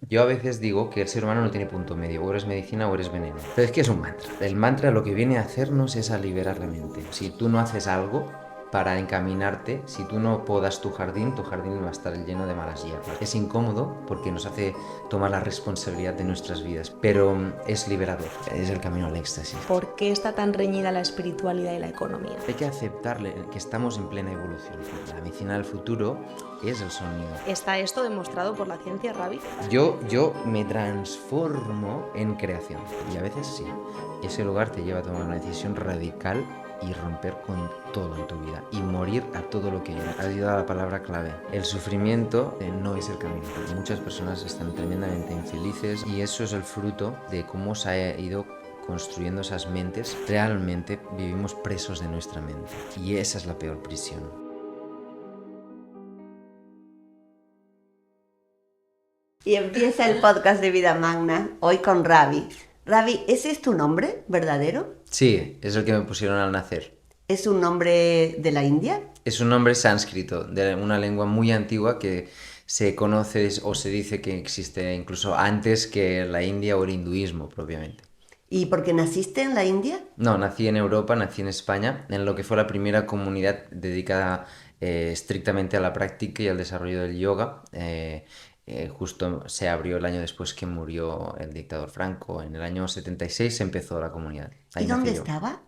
Yo a veces digo que el ser humano no tiene punto medio, o eres medicina o eres veneno. Pero es que es un mantra. El mantra lo que viene a hacernos es a liberar la mente. Si tú no haces algo para encaminarte, si tú no podas tu jardín va a estar lleno de malas hierbas. Es incómodo porque nos hace tomar la responsabilidad de nuestras vidas, pero es liberador, es el camino al éxtasis. ¿Por qué está tan reñida la espiritualidad y la economía? Hay que aceptarle que estamos en plena evolución. La medicina del futuro es el sonido. ¿Está esto demostrado por la ciencia, Ravi? Yo me transformo en creación. Y a veces sí. Ese lugar te lleva a tomar una decisión radical y romper con todo en tu vida. Y morir a todo lo que era. Ha sido la palabra clave. El sufrimiento no es el camino. Muchas personas están tremendamente infelices y eso es el fruto de cómo se ha ido construyendo esas mentes. Realmente vivimos presos de nuestra mente. Y esa es la peor prisión. Y empieza el podcast de Vida Magna, hoy con Ravi. Ravi, ¿ese es tu nombre verdadero? Sí, es el que me pusieron al nacer. ¿Es un nombre de la India? Es un nombre sánscrito, de una lengua muy antigua que se conoce o se dice que existe incluso antes que la India o el hinduismo propiamente. ¿Y por qué naciste en la India? No, nací en Europa, nací en España, en lo que fue la primera comunidad dedicada estrictamente a la práctica y al desarrollo del yoga. Justo se abrió el año después que murió el dictador Franco. En el año 76 se empezó la comunidad. ¿Y Ahí dónde nací yo. estaba?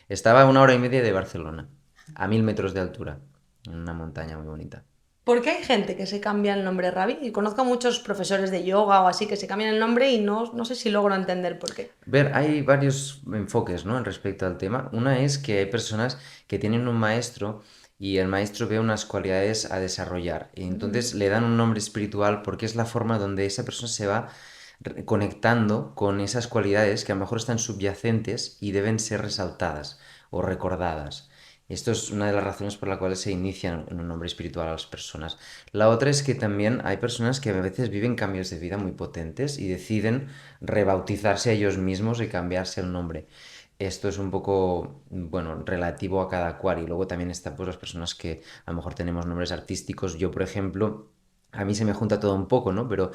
Estaba a 1 hora y media de Barcelona, a 1000 metros de altura, en una montaña muy bonita. ¿Por qué hay gente que se cambia el nombre Ravi? Y conozco a muchos profesores de yoga o así que se cambian el nombre y no sé si logro entender por qué. Hay varios enfoques, ¿no? Respecto al tema. Una es que hay personas que tienen un maestro y el maestro ve unas cualidades a desarrollar y entonces le dan un nombre espiritual porque es la forma donde esa persona se va conectando con esas cualidades que a lo mejor están subyacentes y deben ser resaltadas o recordadas. Esto es una de las razones por las cuales se inician en un nombre espiritual a las personas. La otra es que también hay personas que a veces viven cambios de vida muy potentes y deciden rebautizarse a ellos mismos y cambiarse el nombre. Esto es un poco, bueno, relativo a cada cual. Y luego también están pues las personas que a lo mejor tenemos nombres artísticos. Yo, por ejemplo, a mí se me junta todo un poco, ¿no? Pero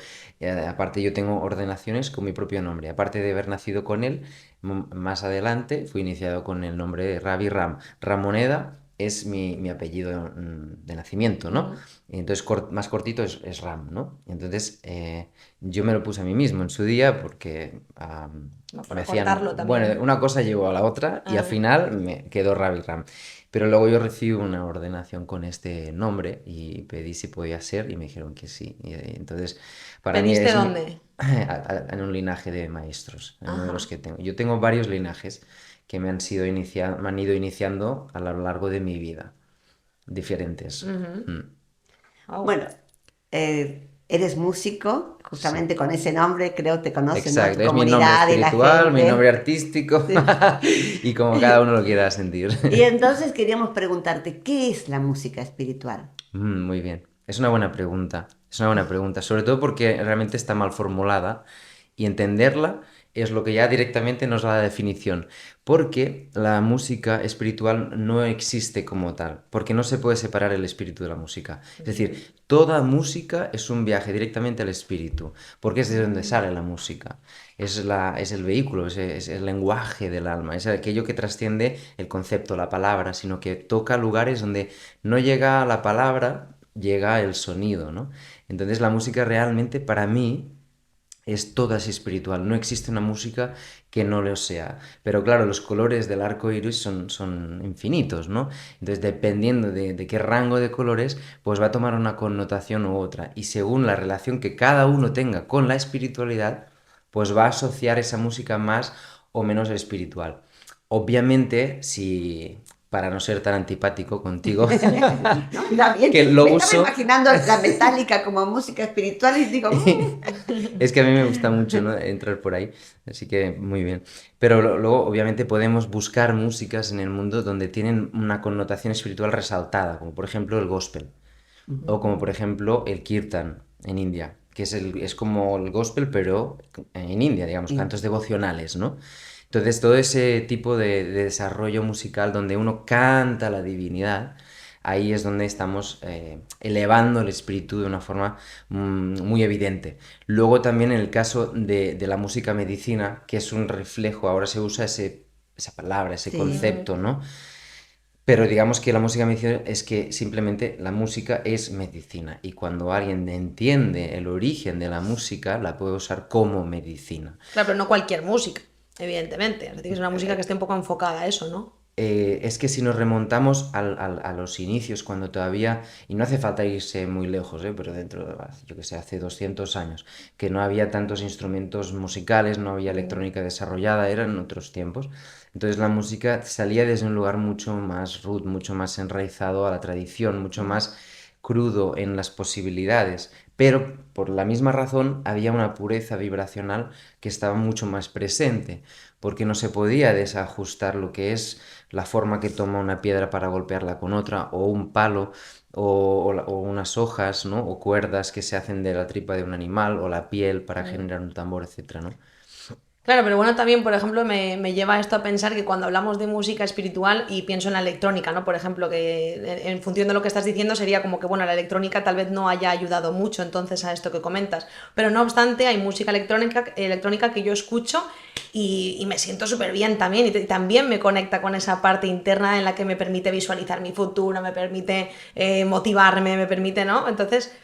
aparte yo tengo ordenaciones con mi propio nombre. Aparte de haber nacido con él, más adelante fui iniciado con el nombre de Ravi Ram. Ramoneda es mi apellido de nacimiento, ¿no? Y entonces más cortito es Ram, ¿no? Entonces yo me lo puse a mí mismo en su día porque No, me para decían, cortarlo también. bueno, una cosa llevó a la otra y al final me quedó Ravi Ram. Pero luego yo recibí una ordenación con este nombre y pedí si podía ser y me dijeron que sí. Y entonces, para mí ¿Pediste es dónde? en un linaje de maestros, en uno de los Ajá. que tengo. Yo tengo varios linajes que me han ido iniciando a lo largo de mi vida, diferentes. Mm, Au. Bueno, eres músico, sí. justamente con ese nombre creo te conocen, ¿no? Tu Exacto, es mi nombre comunidad y la espiritual, mi nombre gente. artístico Sí. y como cada uno lo quiera sentir. Y entonces queríamos preguntarte, ¿qué es la música espiritual? Muy bien. Es una buena pregunta. Es una buena pregunta. Sobre todo porque realmente está mal formulada y entenderla es lo que ya directamente nos da la definición. Porque la música espiritual no existe como tal. Porque no se puede separar el espíritu de la música. Es decir, toda música es un viaje directamente al espíritu. Porque es de donde sale la música. Es el vehículo, es el lenguaje del alma. Es aquello que trasciende el concepto, la palabra, sino que toca lugares donde no llega la palabra, llega el sonido, ¿no? Entonces la música realmente para mí es toda así espiritual. No existe una música que no lo sea. Pero claro, los colores del arco iris son infinitos, ¿no? Entonces, dependiendo de qué rango de colores, pues va a tomar una connotación u otra. Y según la relación que cada uno tenga con la espiritualidad, pues va a asociar esa música más o menos espiritual. Obviamente, si para no ser tan antipático contigo, No, está bien. que lo Me estaba uso. imaginando la metálica como música espiritual y digo, Es que a mí me gusta mucho, ¿no? Entrar por ahí, así que muy bien. Pero luego, obviamente, podemos buscar músicas en el mundo donde tienen una connotación espiritual resaltada, como por ejemplo el gospel, o como por ejemplo el kirtan en India, que es como el gospel, pero en India, digamos, cantos devocionales, ¿no? Entonces, todo ese tipo de desarrollo musical donde uno canta la divinidad, ahí es donde estamos elevando el espíritu de una forma muy evidente. Luego también en el caso de la música medicina, que es un reflejo, ahora se usa esa palabra, ese Sí. concepto, ¿no? Pero digamos que la música medicina es que simplemente la música es medicina y cuando alguien entiende el origen de la música, la puede usar como medicina. Claro, pero no cualquier música, evidentemente. Es decir, es una música que esté un poco enfocada a eso, ¿no? Es que si nos remontamos a los inicios, cuando todavía, y no hace falta irse muy lejos, pero dentro de, yo que sé, hace 200 años, que no había tantos instrumentos musicales, no había electrónica desarrollada, eran otros tiempos. Entonces la música salía desde un lugar mucho más root, mucho más enraizado a la tradición, mucho más crudo en las posibilidades, pero por la misma razón había una pureza vibracional que estaba mucho más presente, porque no se podía desajustar lo que es la forma que toma una piedra para golpearla con otra, o un palo, o unas hojas, ¿no? O cuerdas que se hacen de la tripa de un animal, o la piel para generar un tambor, etcétera, ¿no? Claro, pero bueno, también, por ejemplo, me lleva esto a pensar que cuando hablamos de música espiritual y pienso en la electrónica, ¿no? Por ejemplo, que en función de lo que estás diciendo sería como que, bueno, la electrónica tal vez no haya ayudado mucho entonces a esto que comentas, pero no obstante hay música electrónica que yo escucho y me siento súper bien también y también me conecta con esa parte interna en la que me permite visualizar mi futuro, me permite motivarme, me permite, ¿no? Entonces...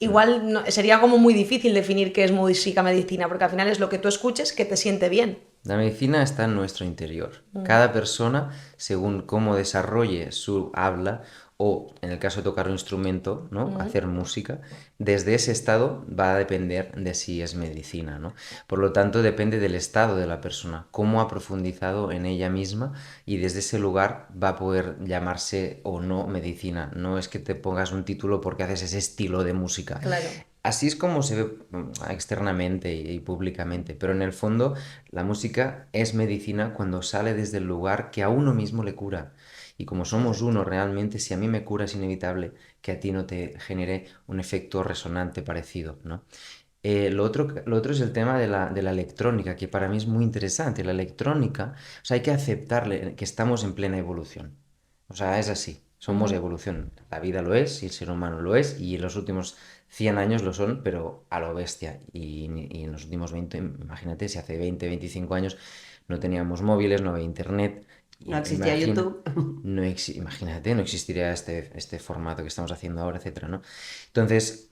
Igual sería como muy difícil definir qué es música medicina, porque al final es lo que tú escuches que te siente bien. La medicina está en nuestro interior. Cada persona, según cómo desarrolle su habla o, en el caso de tocar un instrumento, ¿no? Hacer música, desde ese estado va a depender de si es medicina, ¿no? Por lo tanto, depende del estado de la persona, cómo ha profundizado en ella misma y desde ese lugar va a poder llamarse o no medicina. No es que te pongas un título porque haces ese estilo de música. Claro. Así es como se ve externamente y públicamente, pero en el fondo la música es medicina cuando sale desde el lugar que a uno mismo le cura. Y como somos uno realmente, si a mí me cura es inevitable que a ti no te genere un efecto resonante parecido, ¿no? Lo otro es el tema de la electrónica, que para mí es muy interesante. La electrónica, o sea, hay que aceptarle que estamos en plena evolución. O sea, es así, somos evolución. La vida lo es y el ser humano lo es y en los últimos 100 años lo son, pero a lo bestia. Y en los últimos 20, imagínate, si hace 20, 25 años no teníamos móviles, no había internet. No existía YouTube. Imagínate, no existiría este formato que estamos haciendo ahora, etcétera, ¿no? Entonces,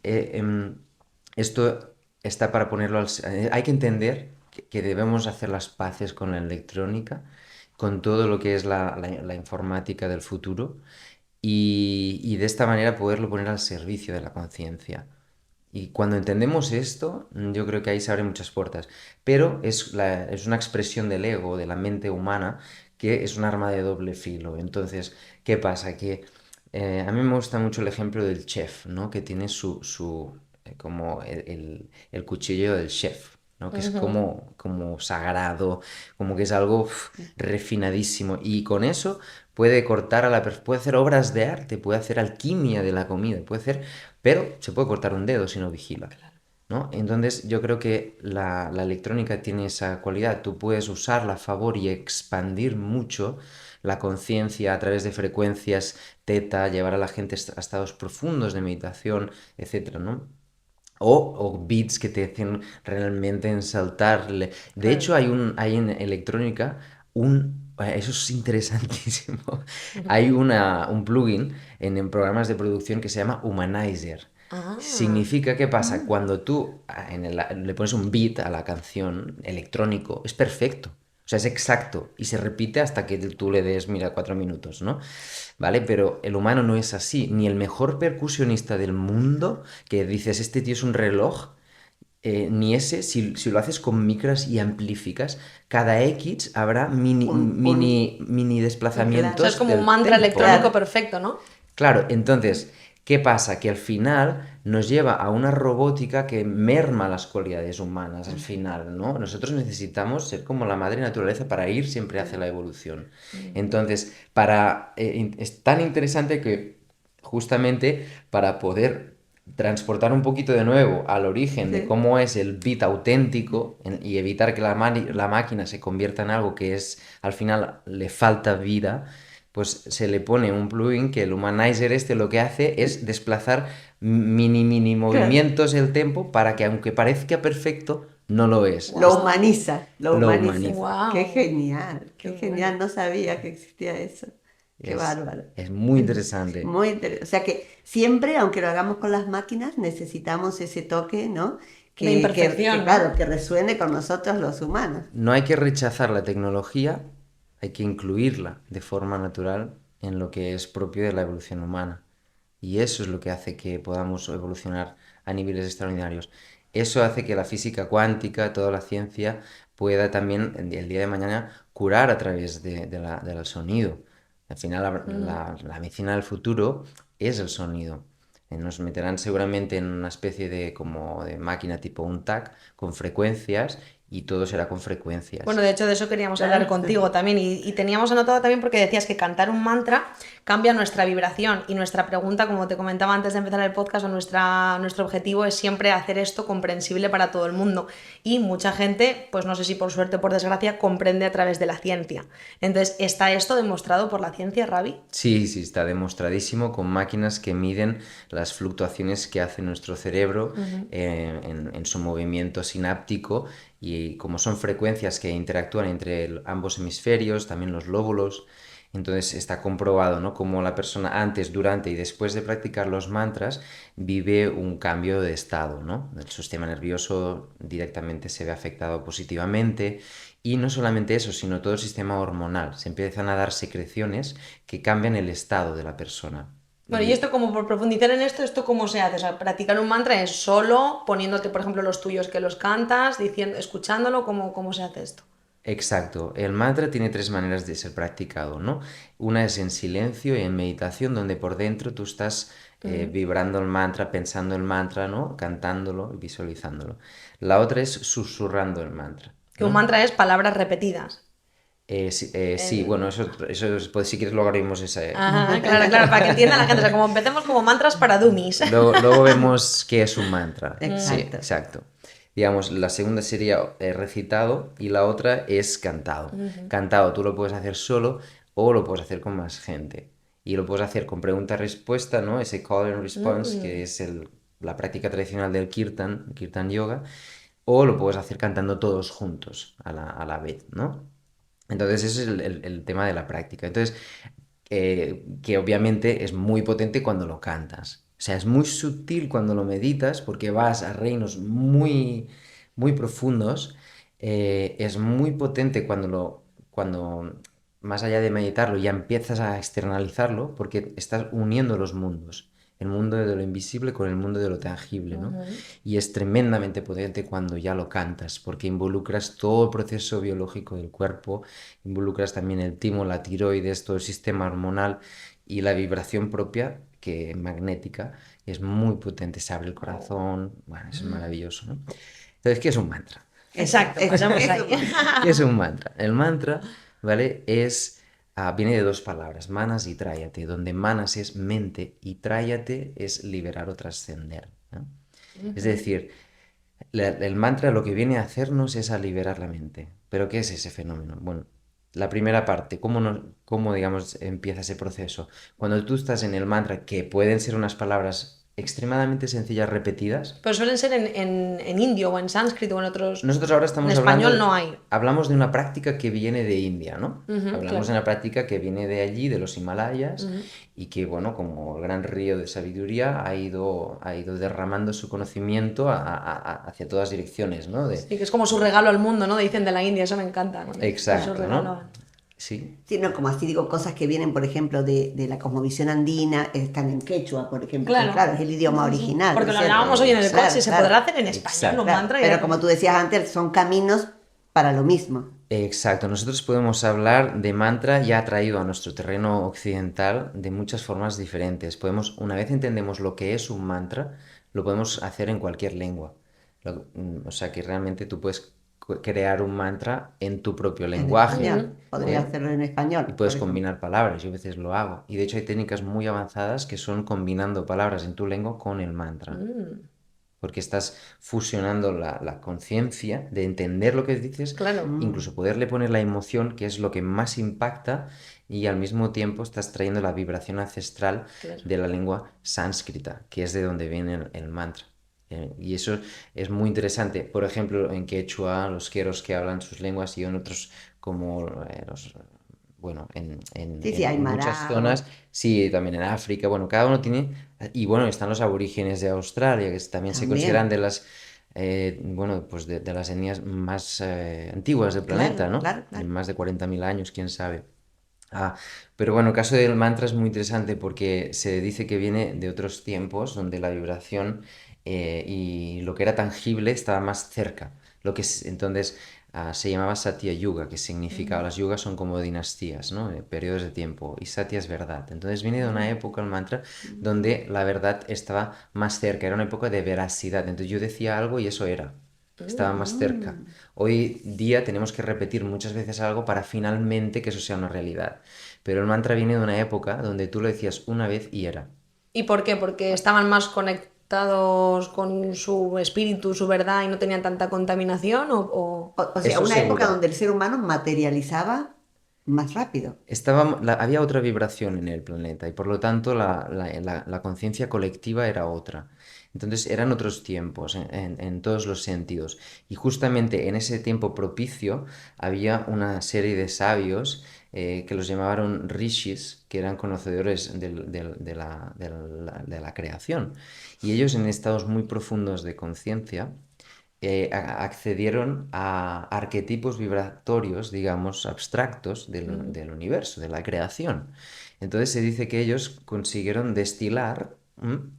esto está para ponerlo hay que entender que debemos hacer las paces con la electrónica, con todo lo que es la informática del futuro y de esta manera poderlo poner al servicio de la conciencia. Y cuando entendemos esto, yo creo que ahí se abren muchas puertas. Pero es una expresión del ego, de la mente humana, que es un arma de doble filo. Entonces, ¿qué pasa? Que a mí me gusta mucho el ejemplo del chef, ¿no? Que tiene como el cuchillo del chef, ¿no? Que es como sagrado, como que es algo refinadísimo. Y con eso puede cortar puede hacer obras de arte, puede hacer alquimia de la comida, puede hacer, pero se puede cortar un dedo si no vigila, ¿no? Entonces yo creo que la electrónica tiene esa cualidad, tú puedes usarla a favor y expandir mucho la conciencia a través de frecuencias teta, llevar a la gente a estados profundos de meditación, etcétera, ¿no? O beats que te hacen realmente ensaltarle. De hecho, hay en electrónica eso es interesantísimo. Hay un plugin en programas de producción que se llama Humanizer. Ah. Significa, ¿qué pasa? Cuando tú le pones un beat a la canción electrónico, es perfecto. O sea, es exacto y se repite hasta que tú le des, mira, 4 minutos, ¿no? ¿Vale? Pero el humano no es así. Ni el mejor percusionista del mundo, que dices, este tío es un reloj, ni ese, si lo haces con micras y amplificas, cada X habrá mini O desplazamientos sea, es como un del mantra tempo, electrónico ¿no? perfecto, ¿no? Claro, entonces, ¿qué pasa? Que al final nos lleva a una robótica que merma las cualidades humanas al final, ¿no? Nosotros necesitamos ser como la madre naturaleza para ir siempre hacia la evolución. Entonces, es tan interesante que justamente para poder transportar un poquito de nuevo al origen de Sí. cómo es el beat auténtico y evitar que la máquina se convierta en algo que es, al final, le falta vida, pues se le pone un plugin que el humanizer lo que hace es desplazar mini movimientos el tempo para que aunque parezca perfecto, no lo es. Lo humaniza, lo Lo humaniza. humaniza. Wow. Qué genial, Qué qué genial. No sabía que existía eso. Qué bárbaro. Es muy interesante. Muy interesante. O sea que siempre, aunque lo hagamos con las máquinas, necesitamos ese toque, ¿no? De imperfección, ¿no? claro, que resuene con nosotros los humanos. No hay que rechazar la tecnología, hay que incluirla de forma natural en lo que es propio de la evolución humana. Y eso es lo que hace que podamos evolucionar a niveles extraordinarios. Eso hace que la física cuántica, toda la ciencia, pueda también el día de mañana curar a través del sonido. Al final la medicina del futuro es el sonido. Nos meterán seguramente en una especie de como de máquina tipo un TAC con frecuencias y todo será con frecuencias. Bueno, de hecho de eso queríamos hablar contigo también y teníamos anotado también porque decías que cantar un mantra cambia nuestra vibración y nuestra pregunta, como te comentaba antes de empezar el podcast, o nuestro objetivo es siempre hacer esto comprensible para todo el mundo y mucha gente, pues no sé si por suerte o por desgracia, comprende a través de la ciencia. Entonces, ¿está esto demostrado por la ciencia, Ravi? Sí, está demostradísimo con máquinas que miden las fluctuaciones que hace nuestro cerebro en su movimiento sináptico y como son frecuencias que interactúan entre ambos hemisferios, también los lóbulos, entonces está comprobado, ¿no? Cómo la persona antes, durante y después de practicar los mantras vive un cambio de estado, ¿no? El sistema nervioso directamente se ve afectado positivamente y no solamente eso, sino todo el sistema hormonal. Se empiezan a dar secreciones que cambian el estado de la persona. Bueno, y esto como por profundizar en esto cómo se hace, o sea, practicar un mantra es solo poniéndote, por ejemplo, los tuyos que los cantas, diciendo, escuchándolo, ¿cómo se hace esto? Exacto, el mantra tiene tres maneras de ser practicado, ¿no? Una es en silencio y en meditación, donde por dentro tú estás vibrando el mantra, pensando el mantra, ¿no? Cantándolo y visualizándolo. La otra es susurrando el mantra, Que un ¿no? mantra es palabras repetidas. Sí, bueno, pues si quieres luego haremos esa. Ajá, claro, para que entienda la gente, o sea, como empecemos como mantras para dummies. Luego vemos qué es un mantra. Sí, Exacto. exacto. Digamos, la segunda sería recitado y la otra es cantado. Cantado tú lo puedes hacer solo o lo puedes hacer con más gente. Y lo puedes hacer con pregunta-respuesta, ¿no? Ese call and response, que es la práctica tradicional del Kirtan Yoga. O lo puedes hacer cantando todos juntos a la vez, ¿no? Entonces ese es el tema de la práctica. Entonces, que obviamente es muy potente cuando lo cantas. O sea, es muy sutil cuando lo meditas porque vas a reinos muy profundos. Es muy potente cuando más allá de meditarlo ya empiezas a externalizarlo porque estás uniendo los mundos. El mundo de lo invisible con el mundo de lo tangible, ¿no? Y es tremendamente potente cuando ya lo cantas, porque involucras todo el proceso biológico del cuerpo, involucras también el timo, la tiroides, todo el sistema hormonal y la vibración propia, que magnética, es muy potente, se abre el corazón, bueno, es maravilloso, ¿no? Entonces, ¿qué es un mantra? Exacto, pasamos ahí. ¿Qué es un mantra? El mantra, ¿vale? Viene de dos palabras, manas y tráyate, donde manas es mente y tráyate es liberar o trascender, ¿no? Es decir, el mantra lo que viene a hacernos es a liberar la mente. ¿Pero qué es ese fenómeno? Bueno, la primera parte, ¿cómo digamos, empieza ese proceso? Cuando tú estás en el mantra, que pueden ser unas palabras extremadamente sencillas repetidas. Pero suelen ser en indio o en sánscrito o en otros... Nosotros ahora estamos en español no hay. Hablamos de una práctica que viene de India, ¿no? Hablamos claro. de una práctica que viene de allí, de los Himalayas, y que, bueno, como el gran río de sabiduría, ha ido derramando su conocimiento hacia todas direcciones, ¿no? Sí, que es como su regalo al mundo, ¿no? Dicen de la India, eso me encanta, ¿no? Exacto, Su regalo. ¿no? Sí. Sí, no, como así digo, cosas que vienen, por ejemplo, de la cosmovisión andina, están en quechua, por ejemplo. Claro. Es el idioma original. Porque ¿no lo es cierto? hablábamos hoy en el Claro, coche, se claro. podrá hacer en español Exacto. un Claro, mantra. pero como tú decías antes, son caminos para lo mismo. Exacto, nosotros podemos hablar de mantra ya traído a nuestro terreno occidental de muchas formas diferentes. Una vez entendemos lo que es un mantra, lo podemos hacer en cualquier lengua. O sea que realmente tú puedes crear un mantra en tu propio lenguaje. Español. Podría hacerlo en español. Y puedes por ejemplo. combinar palabras, yo a veces lo hago. Y de hecho hay técnicas muy avanzadas que son combinando palabras en tu lengua con el mantra. porque estás fusionando la conciencia de entender lo que dices, Claro. incluso poderle poner la emoción, que es lo que más impacta, y al mismo tiempo estás trayendo la vibración ancestral Claro. de la lengua sánscrita, que es de donde viene el mantra. Y eso es muy interesante. Por ejemplo, en quechua, los queros que hablan sus lenguas y en otros como bueno, Sí, sí, en muchas Aymara. zonas, sí, también en África, bueno, cada uno tiene, y bueno, están los aborígenes de Australia, que también se consideran También. de las, bueno, pues de las etnias más antiguas del Claro, planeta, ¿no? claro, claro. Más de 40.000 años, quién sabe. Ah, pero bueno, el caso del mantra es muy interesante porque se dice que viene de otros tiempos donde la vibración y lo que era tangible estaba más cerca. Entonces se llamaba Satya Yuga, que significa, las yugas son como dinastías, ¿no? Periodos de tiempo, y Satya es verdad. Entonces viene de una época el mantra donde la verdad estaba más cerca, era una época de veracidad. Entonces yo decía algo y eso era. Estaba más cerca. Mm. Hoy día tenemos que repetir muchas veces algo para finalmente que eso sea una realidad. Pero el mantra viene de una época donde tú lo decías una vez y era. ¿Y por qué? Porque estaban más conectados con su espíritu, su verdad y no tenían tanta contaminación O sea, Eso una época seguro. donde el ser humano materializaba más rápido. Había otra vibración en el planeta y por lo tanto la conciencia colectiva era otra. Entonces eran otros tiempos en todos los sentidos. Y justamente en ese tiempo propicio había una serie de sabios que los llamaban rishis, que eran conocedores de la creación. Y ellos en estados muy profundos de conciencia accedieron a arquetipos vibratorios, digamos, abstractos del universo, de la creación. Entonces se dice que ellos consiguieron destilar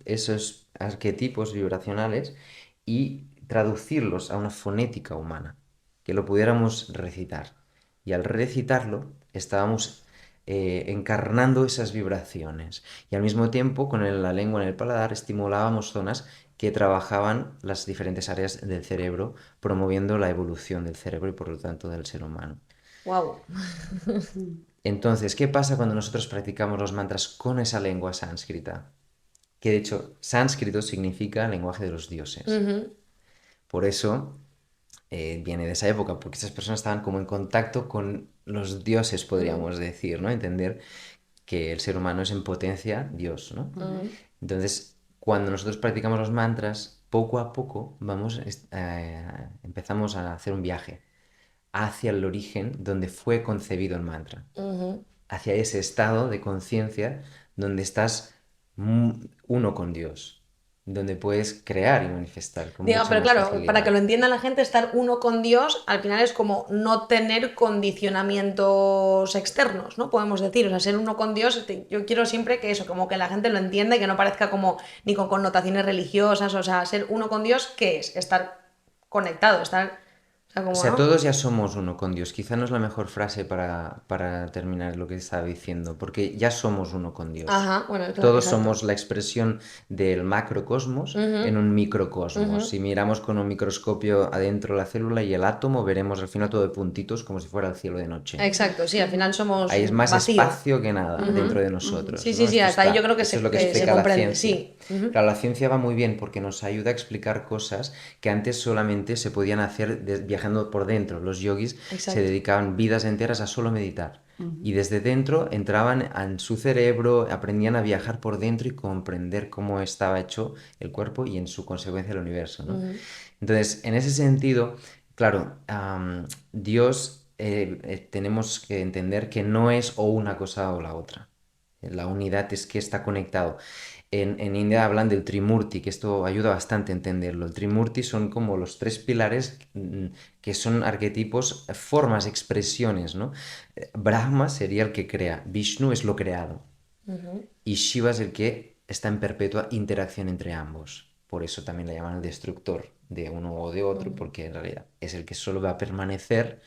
esos arquetipos vibracionales y traducirlos a una fonética humana, que lo pudiéramos recitar. Y al recitarlo estábamos encarnando esas vibraciones. Y al mismo tiempo, con la lengua en el paladar, estimulábamos zonas que trabajaban las diferentes áreas del cerebro, promoviendo la evolución del cerebro y por lo tanto del ser humano. wow. Entonces, ¿qué pasa cuando nosotros practicamos los mantras con esa lengua sánscrita? Que de hecho, sánscrito significa lenguaje de los dioses. Por eso viene de esa época, porque esas personas estaban como en contacto con los dioses, podríamos decir, ¿no? Entender que el ser humano es en potencia Dios, ¿no? Entonces, cuando nosotros practicamos los mantras, poco a poco empezamos a hacer un viaje hacia el origen donde fue concebido el mantra, hacia ese estado de conciencia donde estás uno con Dios, donde puedes crear y manifestar con Diga, mucha pero más claro, para que facilidad. lo entienda la gente, estar uno con Dios al final es como no tener condicionamientos externos, ¿no? Podemos decir, o sea, ser uno con Dios, yo quiero siempre que eso, como que la gente lo entienda y que no parezca como ni con connotaciones religiosas, o sea, ser uno con Dios, ¿qué es? Estar conectado, estar, o sea, O como, sea, ¿no? todos ya somos uno con Dios. Quizá no es la mejor frase para terminar lo que estaba diciendo, porque ya somos uno con Dios. Ajá, bueno, claro, Todos exacto. somos la expresión del macrocosmos en un microcosmos. Si miramos con un microscopio adentro la célula y el átomo, veremos al final todo de puntitos como si fuera el cielo de noche. Exacto, sí, al final somos Hay más vacío. espacio que nada dentro de nosotros, Sí, ¿no? sí, sí, hasta ahí yo creo Esto es lo que que se explica la comprende, ciencia. sí. Claro, la ciencia va muy bien porque nos ayuda a explicar cosas que antes solamente se podían hacer viajando por dentro. Los yogis se Exacto. dedicaban vidas enteras a solo meditar. Y desde dentro entraban en su cerebro, aprendían a viajar por dentro y comprender cómo estaba hecho el cuerpo y en su consecuencia el universo, ¿no? Entonces, en ese sentido, claro, Dios tenemos que entender que no es o una cosa o la otra. La unidad es que está conectado. En India hablan del Trimurti, que esto ayuda bastante a entenderlo. El Trimurti son como los tres pilares que son arquetipos, formas, expresiones, ¿no? Brahma sería el que crea, Vishnu es lo creado y Shiva es el que está en perpetua interacción entre ambos. Por eso también le llaman el destructor de uno o de otro, porque en realidad es el que solo va a permanecer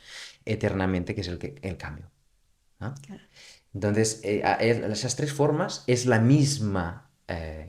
eternamente, que es el cambio. ¿No? Entonces, esas tres formas es la misma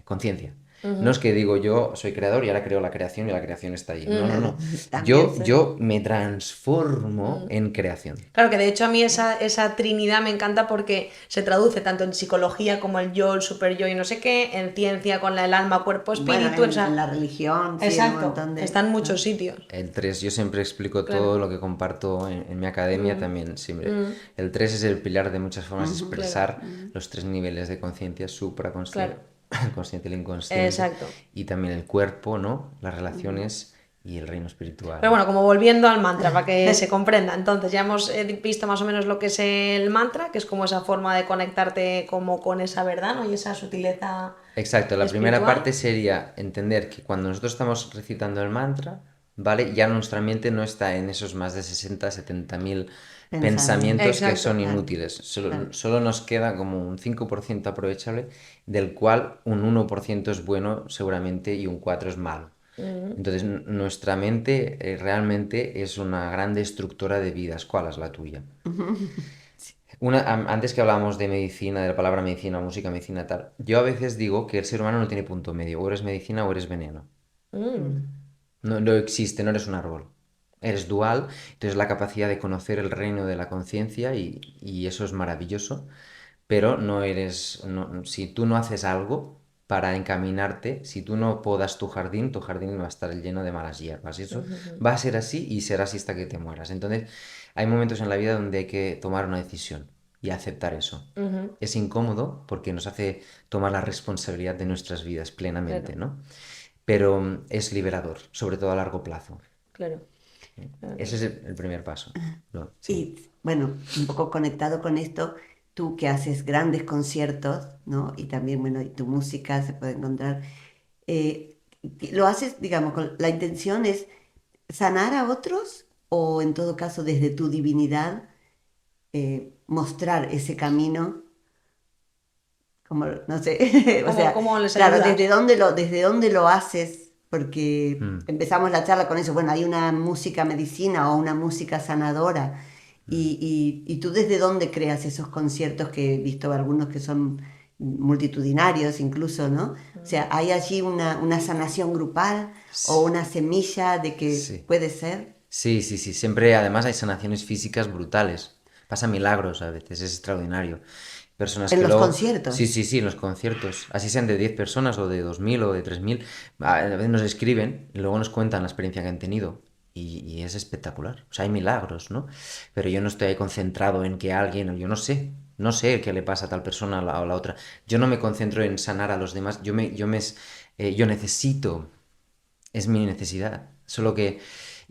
conciencia, No es que digo yo soy creador y ahora creo la creación y la creación está ahí. No, no, no. También Yo me transformo en creación. Claro que de hecho a mí esa trinidad me encanta porque se traduce tanto en psicología como el yo, el super yo y no sé qué, en ciencia con el alma, cuerpo, Bueno, espíritu, o en la sea, religión, sí, en un exacto, montón de... está en muchos sitios. El 3 yo siempre explico Claro, todo lo que comparto en mi academia también, siempre. El 3 es el pilar de muchas formas de claro, expresar los 3 niveles de conciencia, supraconsciente, claro, el consciente, el inconsciente, exacto. y también el cuerpo, ¿no? Las relaciones y el reino espiritual, Pero ¿no? bueno, como volviendo al mantra, para que se comprenda. Entonces, ya hemos visto más o menos lo que es el mantra, que es como esa forma de conectarte como con esa verdad, ¿no? Y esa sutileza Exacto, la primera espiritual. parte sería entender que cuando nosotros estamos recitando el mantra, ¿vale? Ya nuestra mente no está en esos más de 60, 70 mil Pensamiento, pensamientos que Exacto. son claro, inútiles. claro. Solo nos queda como un 5% aprovechable, del cual un 1% es bueno seguramente y un 4% es malo. Entonces, nuestra mente realmente es una gran destructora de vidas. ¿Cuál es la tuya? Antes que hablábamos de medicina, de la palabra medicina, música, medicina, tal, yo a veces digo que el ser humano no tiene punto medio, o eres medicina o eres veneno. No, no existe, no eres un árbol. Eres dual, entonces la capacidad de conocer el reino de la conciencia y eso es maravilloso, pero no eres, si tú no haces algo para encaminarte, si tú no podas tu jardín va a estar lleno de malas hierbas. Y eso va a ser así y será así hasta que te mueras. Entonces, hay momentos en la vida donde hay que tomar una decisión y aceptar eso. Es incómodo porque nos hace tomar la responsabilidad de nuestras vidas plenamente, Claro, ¿no? Pero es liberador, sobre todo a largo plazo. claro. Ese es el primer paso. Sí. Y bueno, un poco conectado con esto, tú que haces grandes conciertos, ¿no? Y también, bueno, y tu música se puede encontrar. ¿Lo haces, digamos, con la intención es sanar a otros o en todo caso desde tu divinidad mostrar ese camino? Como, no sé, o sea, ¿Cómo les claro, ayudas? desde dónde lo haces? Porque Mm, empezamos la charla con eso, bueno, hay una música medicina o una música sanadora, y tú desde dónde creas esos conciertos que he visto algunos que son multitudinarios incluso, ¿no? O sea, ¿hay allí una sanación grupal o s- una semilla de que sí. puede ser? Sí, sí, sí. Siempre, además, hay sanaciones físicas brutales. Pasa milagros a veces, es extraordinario. Personas En que los luego. Sí, conciertos. sí, sí, en los conciertos. Así sean de 10 personas o de 2000 o de 3000. A veces nos escriben y luego nos cuentan la experiencia que han tenido. Y es espectacular. O sea, hay milagros, ¿no? Pero yo no estoy ahí concentrado en que alguien, yo no sé. No sé qué le pasa a tal persona o la otra. Yo no me concentro en sanar a los demás. Yo necesito. Es mi necesidad. Solo que.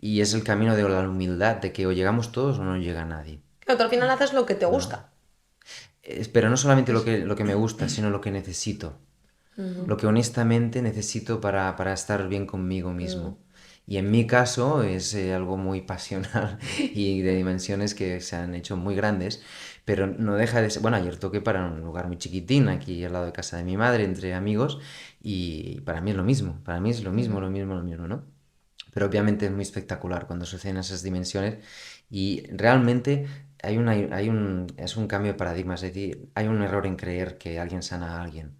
Y es el camino de la humildad, de que o llegamos todos o no llega nadie, Claro, tú al final haces lo que te ¿no? gusta. Pero no solamente lo que me gusta, sino lo que necesito. Lo que honestamente necesito para estar bien conmigo mismo. Y en mi caso es algo muy pasional y de dimensiones que se han hecho muy grandes, pero no deja de ser. Bueno, ayer toqué para un lugar muy chiquitín, aquí al lado de casa de mi madre, entre amigos, y para mí es lo mismo. Para mí es lo mismo, lo mismo, lo mismo, ¿no? Pero obviamente es muy espectacular cuando suceden esas dimensiones y realmente es un cambio de paradigma, es decir, hay un error en creer que alguien sana a alguien.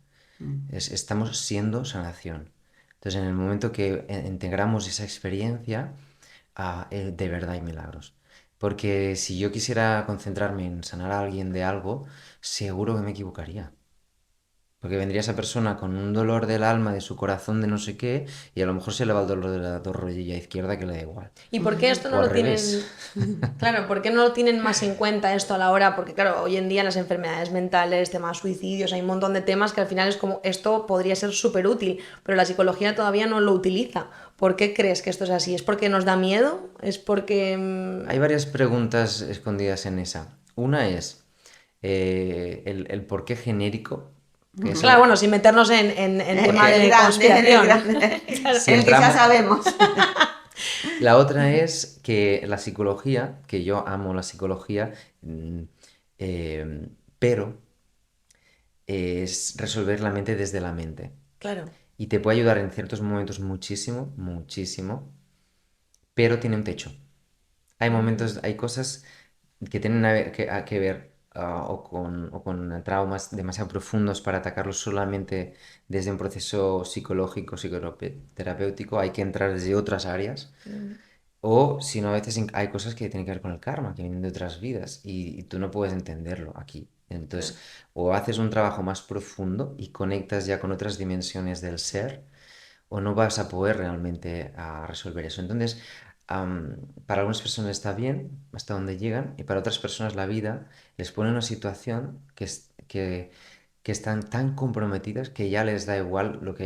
Estamos siendo sanación. Entonces, en el momento que integramos esa experiencia, de verdad hay milagros. Porque si yo quisiera concentrarme en sanar a alguien de algo, seguro que me equivocaría. Porque vendría esa persona con un dolor del alma, de su corazón, de no sé qué, y a lo mejor se le va el dolor de la rodilla izquierda que le da igual. ¿Y por qué esto no O al lo revés. tienen, claro, por qué no lo tienen más en cuenta esto a la hora? Porque claro, hoy en día las enfermedades mentales, temas suicidios, hay un montón de temas que al final es como esto podría ser súper útil, pero la psicología todavía no lo utiliza. ¿Por qué crees que esto es así? ¿Es porque nos da miedo? ¿Es porque Hay varias preguntas escondidas en esa. Una es el por qué genérico, que claro, eso, bueno, sin meternos en tema El porque de grande, el conspiración. grande, Claro. si el que ya entramos. sabemos. La otra es que la psicología, que yo amo la psicología, eh, pero es resolver la mente desde la mente. Claro. Y te puede ayudar en ciertos momentos muchísimo, muchísimo, pero tiene un techo. Hay momentos, hay cosas que tienen a que ver o con traumas demasiado profundos para atacarlos solamente desde un proceso psicológico, psicoterapéutico, hay que entrar desde otras áreas. Mm. O si no, a veces hay cosas que tienen que ver con el karma, que vienen de otras vidas y tú no puedes entenderlo aquí. Claro. Entonces, o haces un trabajo más profundo y conectas ya con otras dimensiones del ser, o no vas a poder realmente resolver eso. Entonces, para algunas personas está bien hasta donde llegan y para otras personas la vida les pone una situación que están tan comprometidas que ya les da igual lo que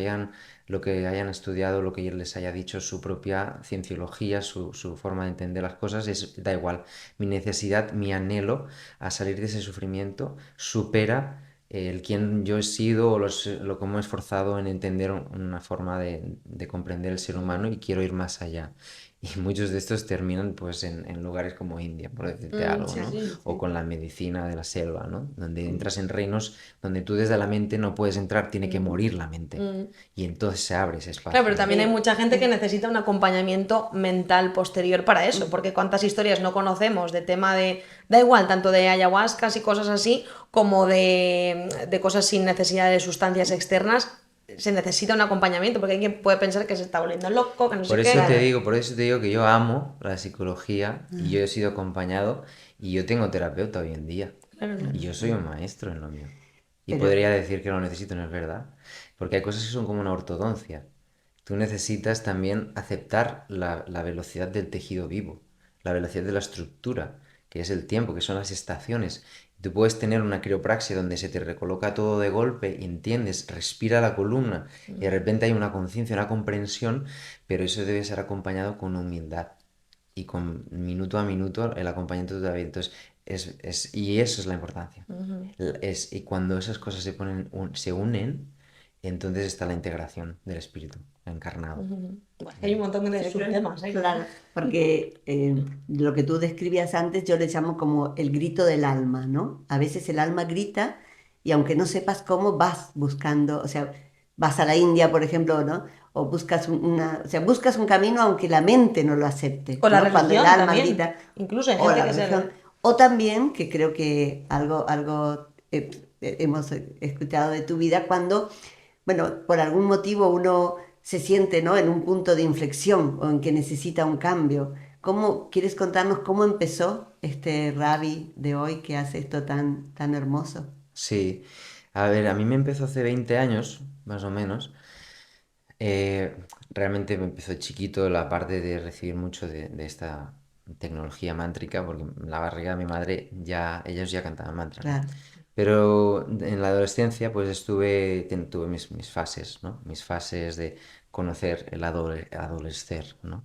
hayan estudiado, lo que les haya dicho su propia cienciología, su forma de entender las cosas, da igual. Mi necesidad, mi anhelo a salir de ese sufrimiento supera el quién yo he sido o lo que me he esforzado en entender una forma de comprender el ser humano y quiero ir más allá. Y muchos de estos terminan pues en lugares como India, por decirte algo, Sí, ¿no? sí. Sí, O sí. con la medicina de la selva, ¿no? Donde Mm, entras en reinos donde tú desde la mente no puedes entrar, tiene que Mm, morir la mente. mm. Y entonces se abre ese Claro, espacio, pero ¿no? también hay eh, mucha gente que es- necesita un acompañamiento mental posterior para eso, mm, porque cuántas historias no conocemos de tema de, da igual, tanto de ayahuascas y cosas así, como de cosas sin necesidad de sustancias externas, se necesita un acompañamiento, porque alguien puede pensar que se está volviendo loco, que no sé qué. claro. Por eso te digo que yo amo la psicología y yo he Ah, sido acompañado y yo tengo terapeuta hoy en día. Claro, claro. Y yo soy un maestro en lo mío. Y pero podría decir que lo necesito, no es verdad. Porque hay cosas que son como una ortodoncia. Tú necesitas también aceptar la velocidad del tejido vivo, la velocidad de la estructura, que es el tiempo, que son las estaciones. Tú puedes tener una criopraxia donde se te recoloca todo de golpe y entiendes, respira la columna y de repente hay una conciencia, una comprensión, pero eso debe ser acompañado con humildad y con minuto a minuto el acompañamiento todavía. Entonces, y eso es la importancia. Y cuando esas cosas se unen, entonces está la integración del espíritu encarnado. Bueno, hay un montón de yo creo, subtemas, ¿eh? claro, porque lo que tú describías antes yo le llamo como el grito del alma, ¿no? A veces el alma grita y aunque no sepas cómo, vas buscando, o sea, vas a la India, por ejemplo, ¿no? O buscas o sea, buscas un camino aunque la mente no lo acepte, O la ¿no? Cuando el religión alma también. grita, Incluso hay o gente la que religión, se... o también, que creo que algo hemos escuchado de tu vida, cuando bueno, por algún motivo uno se siente, ¿no? En un punto de inflexión o en que necesita un cambio. ¿Cómo quieres contarnos cómo empezó este Rabbi de hoy que hace esto tan hermoso? Sí, a ver, a mí me empezó hace 20 años, más o menos. Eh, Realmente me empezó chiquito la parte de recibir mucho de esta tecnología mántrica, porque en la barriga de mi madre ellos ya cantaban mantras, ¿no? Claro. Pero en la adolescencia pues tuve mis fases, ¿no? Mis fases de conocer el adolescer, ¿no?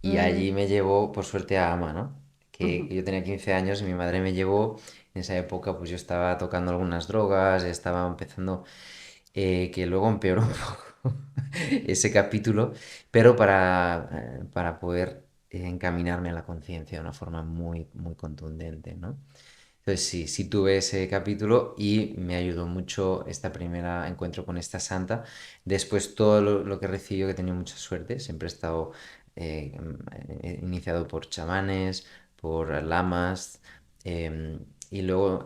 Y allí me llevó, por suerte, a Ama, ¿no? Que Ujú. yo tenía 15 años y mi madre me llevó, en esa época pues yo estaba tocando algunas drogas, estaba empezando, que luego empeoró un poco ese capítulo, pero para poder encaminarme a la conciencia de una forma muy, muy contundente, ¿no? Entonces sí, sí tuve ese capítulo y me ayudó mucho este primer encuentro con esta santa. Después todo lo que recibí, que he tenido mucha suerte, siempre he estado iniciado por chamanes, por lamas, y luego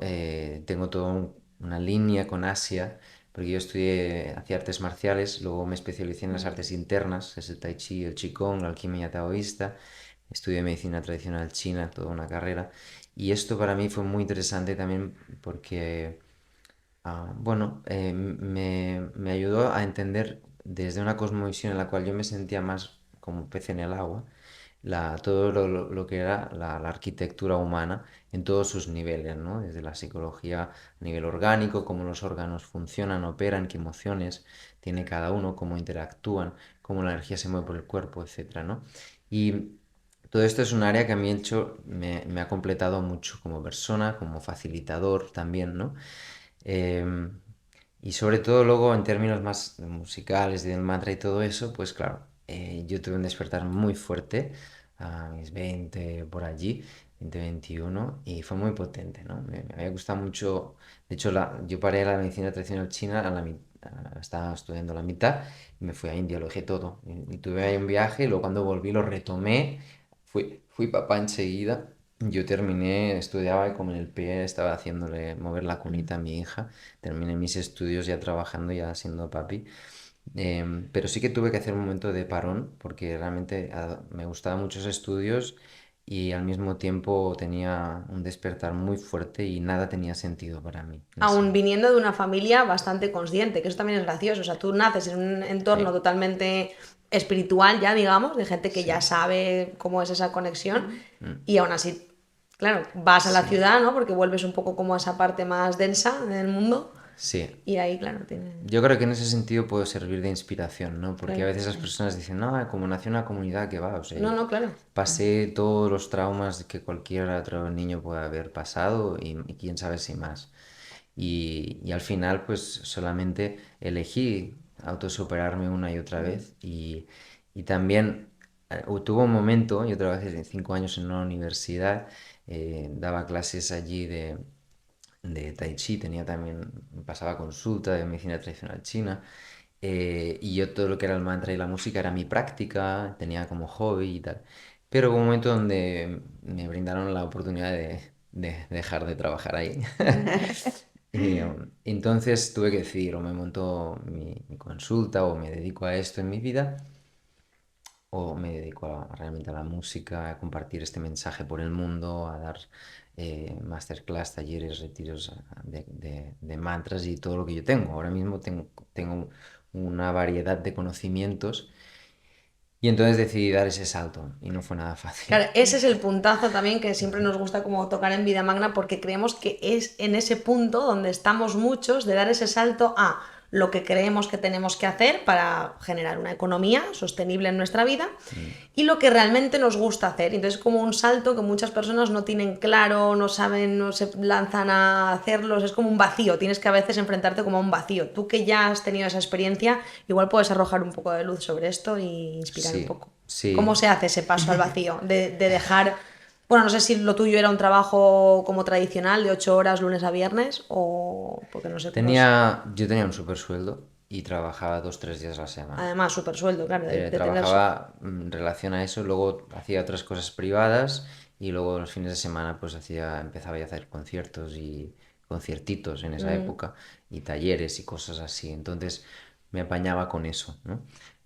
tengo toda una línea con Asia, porque yo estudié, hacía artes marciales, luego me especialicé en las artes internas, es el tai chi, el qigong, la alquimia taoísta, estudié medicina tradicional china, toda una carrera. Y esto para mí fue muy interesante también porque, bueno, me ayudó a entender desde una cosmovisión en la cual yo me sentía más como pez en el agua, todo lo que era la arquitectura humana en todos sus niveles, ¿no? Desde la psicología a nivel orgánico, cómo los órganos funcionan, operan, qué emociones tiene cada uno, cómo interactúan, cómo la energía se mueve por el cuerpo, etcétera, ¿no? Y todo esto es un área que a mí me ha completado mucho como persona, como facilitador también, ¿no? Em, y sobre todo luego en términos más musicales, del mantra y todo eso, pues claro, yo tuve un despertar muy fuerte a mis 20 por allí, 20, 21, y fue muy potente, ¿no? Me había gustado mucho, de hecho yo paré la medicina tradicional china, estaba estudiando la mitad y me fui a India, lo dejé todo. Y tuve ahí un viaje, y luego cuando volví lo retomé, fui papá enseguida Yo terminé, estudiaba y con el pie estaba haciéndole mover la cunita a mi hija. Terminé mis estudios ya trabajando, ya siendo papi. Pero sí que tuve que hacer un momento de parón porque realmente me gustaban muchos estudios y al mismo tiempo tenía un despertar muy fuerte y nada tenía sentido para mí. Aún viniendo de una familia bastante consciente, que eso también es gracioso. O sea, tú naces en un entorno Sí, totalmente espiritual ya, digamos, de gente que ya sí, sabe cómo es esa conexión mm, y aún así, claro, vas a la sí, ciudad, ¿no? Porque vuelves un poco como a esa parte más densa del mundo sí. y ahí, claro, tienes... Yo creo que en ese sentido puedo servir de inspiración, ¿no? Porque a Claro. veces las personas dicen, no, como nací en una comunidad que va, o sea, No, no, claro. pasé todos los traumas que cualquier otro niño puede haber pasado y quién sabe si más. Y al final, pues solamente elegí autosuperarme una y otra vez y también tuvo un momento, yo trabajé 5 años en una universidad, daba clases allí de Tai Chi, tenía también, pasaba consulta de medicina tradicional china, y yo todo lo que era el mantra y la música era mi práctica, tenía como hobby y tal. Pero hubo un momento donde me brindaron la oportunidad de dejar de trabajar ahí. Entonces tuve que decidir, o me monto mi consulta, o me dedico a esto en mi vida, o me dedico realmente a la música, a compartir este mensaje por el mundo, a dar masterclass, talleres, retiros de mantras y todo lo que yo tengo. Ahora mismo tengo una variedad de conocimientos y entonces decidí dar ese salto y no fue nada fácil. Claro, ese es el puntazo también que siempre nos gusta como tocar en Vida Magna porque creemos que es en ese punto donde estamos muchos de dar ese salto a lo que creemos que tenemos que hacer para generar una economía sostenible en nuestra vida Mm, y lo que realmente nos gusta hacer. Entonces es como un salto que muchas personas no tienen claro, no saben, no se lanzan a hacerlos, es como un vacío, tienes que a veces enfrentarte como a un vacío. Tú que ya has tenido esa experiencia, igual puedes arrojar un poco de luz sobre esto e inspirar un sí, poco. ¿Cómo sí. se hace ese paso al vacío? De dejar, bueno, no sé si lo tuyo era un trabajo como tradicional de 8 horas lunes a viernes o porque no sé cómo es. Yo tenía un super sueldo y trabajaba 2, 3 días a la semana. Además, súper sueldo, claro, de tener... Trabajaba en relación a eso, luego hacía otras cosas privadas y luego los fines de semana pues empezaba ya a hacer conciertos y conciertitos en esa Mm. época y talleres y cosas así. Entonces me apañaba con eso, ¿no?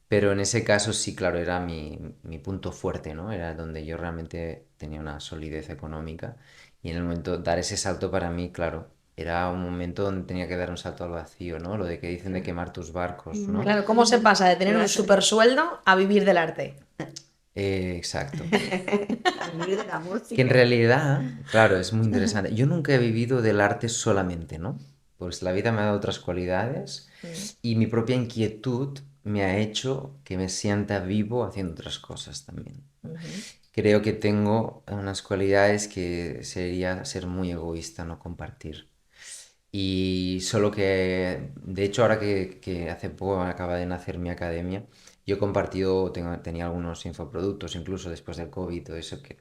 Pero en ese caso sí, claro, era mi punto fuerte, ¿no? Era donde yo realmente tenía una solidez económica y en el momento dar ese salto para mí, claro, era un momento donde tenía que dar un salto al vacío, ¿no? Lo de que dicen de quemar tus barcos, ¿no? Claro, ¿cómo se pasa de tener un Claro. súper sueldo a vivir del arte? Exacto. A vivir de la Que en música. realidad, claro, es muy interesante. Yo nunca he vivido del arte solamente, ¿no? Pues la vida me ha dado otras cualidades Mm. y mi propia inquietud me ha hecho que me sienta vivo haciendo otras cosas también, ¿no? Ujú. Creo que tengo unas cualidades que sería ser muy egoísta, no compartir. Y solo que, de hecho, ahora que hace poco acaba de nacer mi academia, yo he compartido, tenía algunos infoproductos, incluso después del COVID, todo eso, que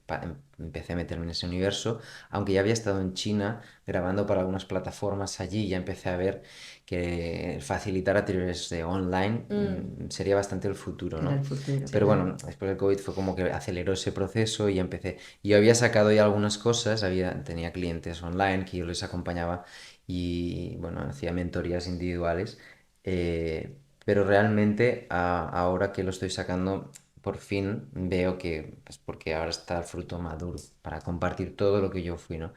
empecé a meterme en ese universo, aunque ya había estado en China grabando para algunas plataformas allí, ya empecé a ver que facilitar a través de online Mm. sería bastante el futuro, Era el ¿no? futuro, Pero claro. bueno, después del COVID fue como que aceleró ese proceso y empecé. Yo había sacado ya algunas cosas, tenía clientes online que yo les acompañaba y bueno, hacía mentorías individuales, pero realmente ahora que lo estoy sacando, por fin veo que, pues porque ahora está el fruto maduro para compartir todo lo que yo fui, ¿no?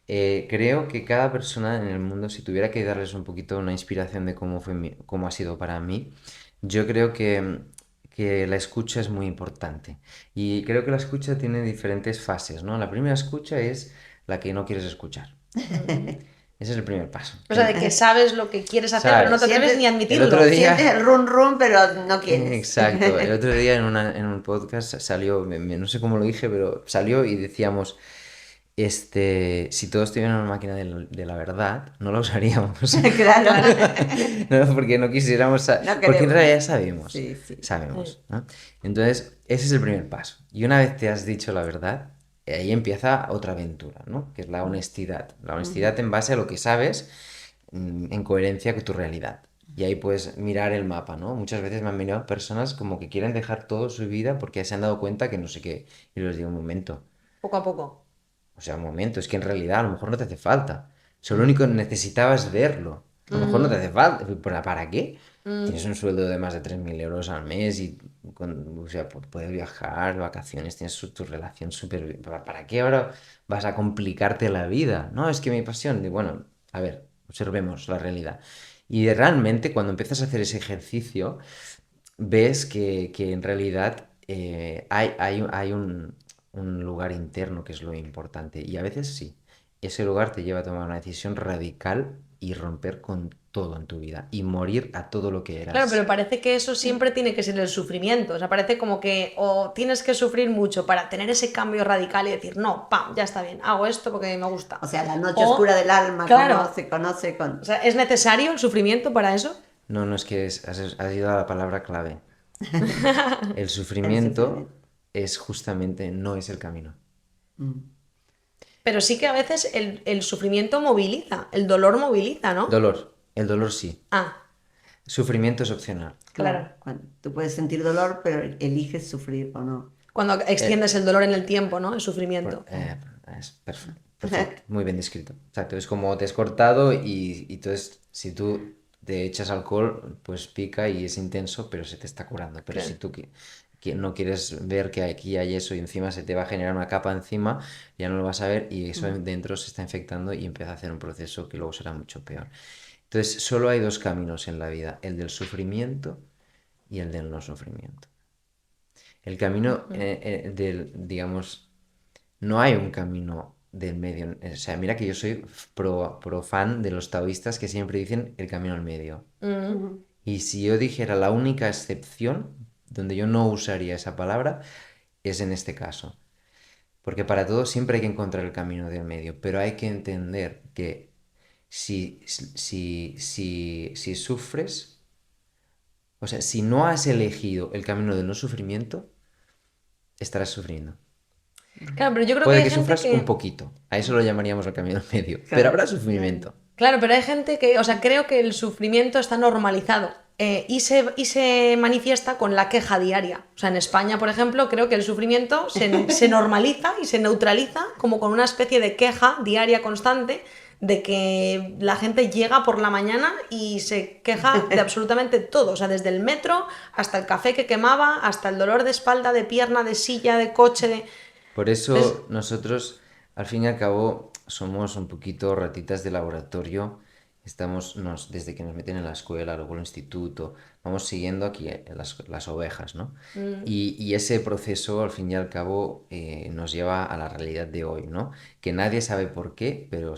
Creo que cada persona en el mundo, si tuviera que darles un poquito una inspiración de cómo fue cómo ha sido para mí, yo creo que la escucha es muy importante. Y creo que la escucha tiene diferentes fases, ¿no? La primera escucha es la que no quieres escuchar. Ujú. Ese es el primer paso. O sea, de que sabes lo que quieres hacer, pero no te ¿Sabes? atreves ni a Sientes, El otro admitirlo. sientes día, el run run, pero no quieres. exacto, el otro día en un podcast salió, no sé cómo lo dije, pero salió y decíamos, si todos tuvieran una máquina de la verdad, no la usaríamos. Claro. Claro. No, porque no quisiéramos, No porque en queremos. realidad sabemos, Sí, sí. sabemos, ¿no? Entonces, ese es el primer paso. Y una vez te has dicho la verdad, ahí empieza otra aventura, ¿no? Que es la honestidad. La Ujú. honestidad en base a lo que sabes, en coherencia con tu realidad. Y ahí puedes mirar el mapa, ¿no? Muchas veces me han venido personas como que quieren dejar todo su vida porque se han dado cuenta que no sé qué. Y les digo, un momento, Poco a poco. O sea, un momento, es que en realidad a lo mejor no te hace falta. Solo lo único que necesitabas verlo. A lo mejor no te hace falta. ¿Para qué? Tienes un sueldo de más de 3.000 euros al mes y o sea, puedes viajar, vacaciones, tienes tu relación súper bien. ¿Para qué ahora vas a complicarte la vida? No, es que mi pasión. Y bueno, a ver, observemos la realidad. Y realmente cuando empiezas a hacer ese ejercicio, ves que en realidad hay un lugar interno que es lo importante. Y a veces sí, ese lugar te lleva a tomar una decisión radical y romper con todo en tu vida y morir a todo lo que Claro, pero eras. parece que eso siempre tiene que ser el sufrimiento. O sea, parece como que o tienes que sufrir mucho para tener ese cambio radical y decir, no, pam, ya está bien, hago esto porque me gusta. O sea, la noche O, oscura del alma, claro, como se conoce con... o sea, ¿es necesario el sufrimiento para eso? No, no es que has ido a la palabra clave. El el sufrimiento sufrimiento. justamente no es el camino. Mm. Pero sí que a veces el sufrimiento moviliza, el dolor moviliza, ¿no? El dolor sí. Ah, Sufrimiento es opcional. claro. Claro, tú puedes sentir dolor, pero eliges sufrir o no. Cuando Eh, extiendes el dolor en el tiempo, ¿no? El sufrimiento. Es perfecto, perfecto, muy bien descrito. Exacto, es como te has cortado y entonces si tú te echas alcohol, pues pica y es intenso, pero se te está curando. Pero si Claro. tú que no quieres ver que aquí hay eso y encima se te va a generar una capa encima, ya no lo vas a ver y eso dentro se está infectando y empieza a hacer un proceso que luego será mucho peor. Entonces, solo hay dos caminos en la vida, el del sufrimiento y el del no sufrimiento. El camino digamos, no hay un camino del medio. O sea, mira que yo soy pro fan de los taoístas que siempre dicen el camino al medio. Mm. Ujú. Y si yo dijera la única excepción, donde yo no usaría esa palabra, es en este caso. Porque para todo siempre hay que encontrar el camino del medio, pero hay que entender que si sufres, o sea, si no has elegido el camino del no sufrimiento, estarás sufriendo. Claro, pero yo creo que Puede hay que gente sufras un que... poquito, a eso lo llamaríamos el camino medio, pero habrá Correcto. sufrimiento. Claro, pero hay gente que, o sea, creo que el sufrimiento está normalizado y se manifiesta con la queja diaria. O sea, en España, por ejemplo, creo que el sufrimiento se normaliza y se neutraliza como con una especie de queja diaria constante de que la gente llega por la mañana y se queja de absolutamente todo. O sea, desde el metro hasta el café que quemaba, hasta el dolor de espalda, de pierna, de silla, de coche. Por Entonces, eso nosotros, al fin y al cabo, somos un poquito ratitas de laboratorio. Desde que nos meten en la escuela, luego el instituto, vamos siguiendo aquí las ovejas, ¿no? Y ese proceso, al fin y al cabo, nos lleva a la realidad de hoy, ¿no? Que nadie sabe por qué, pero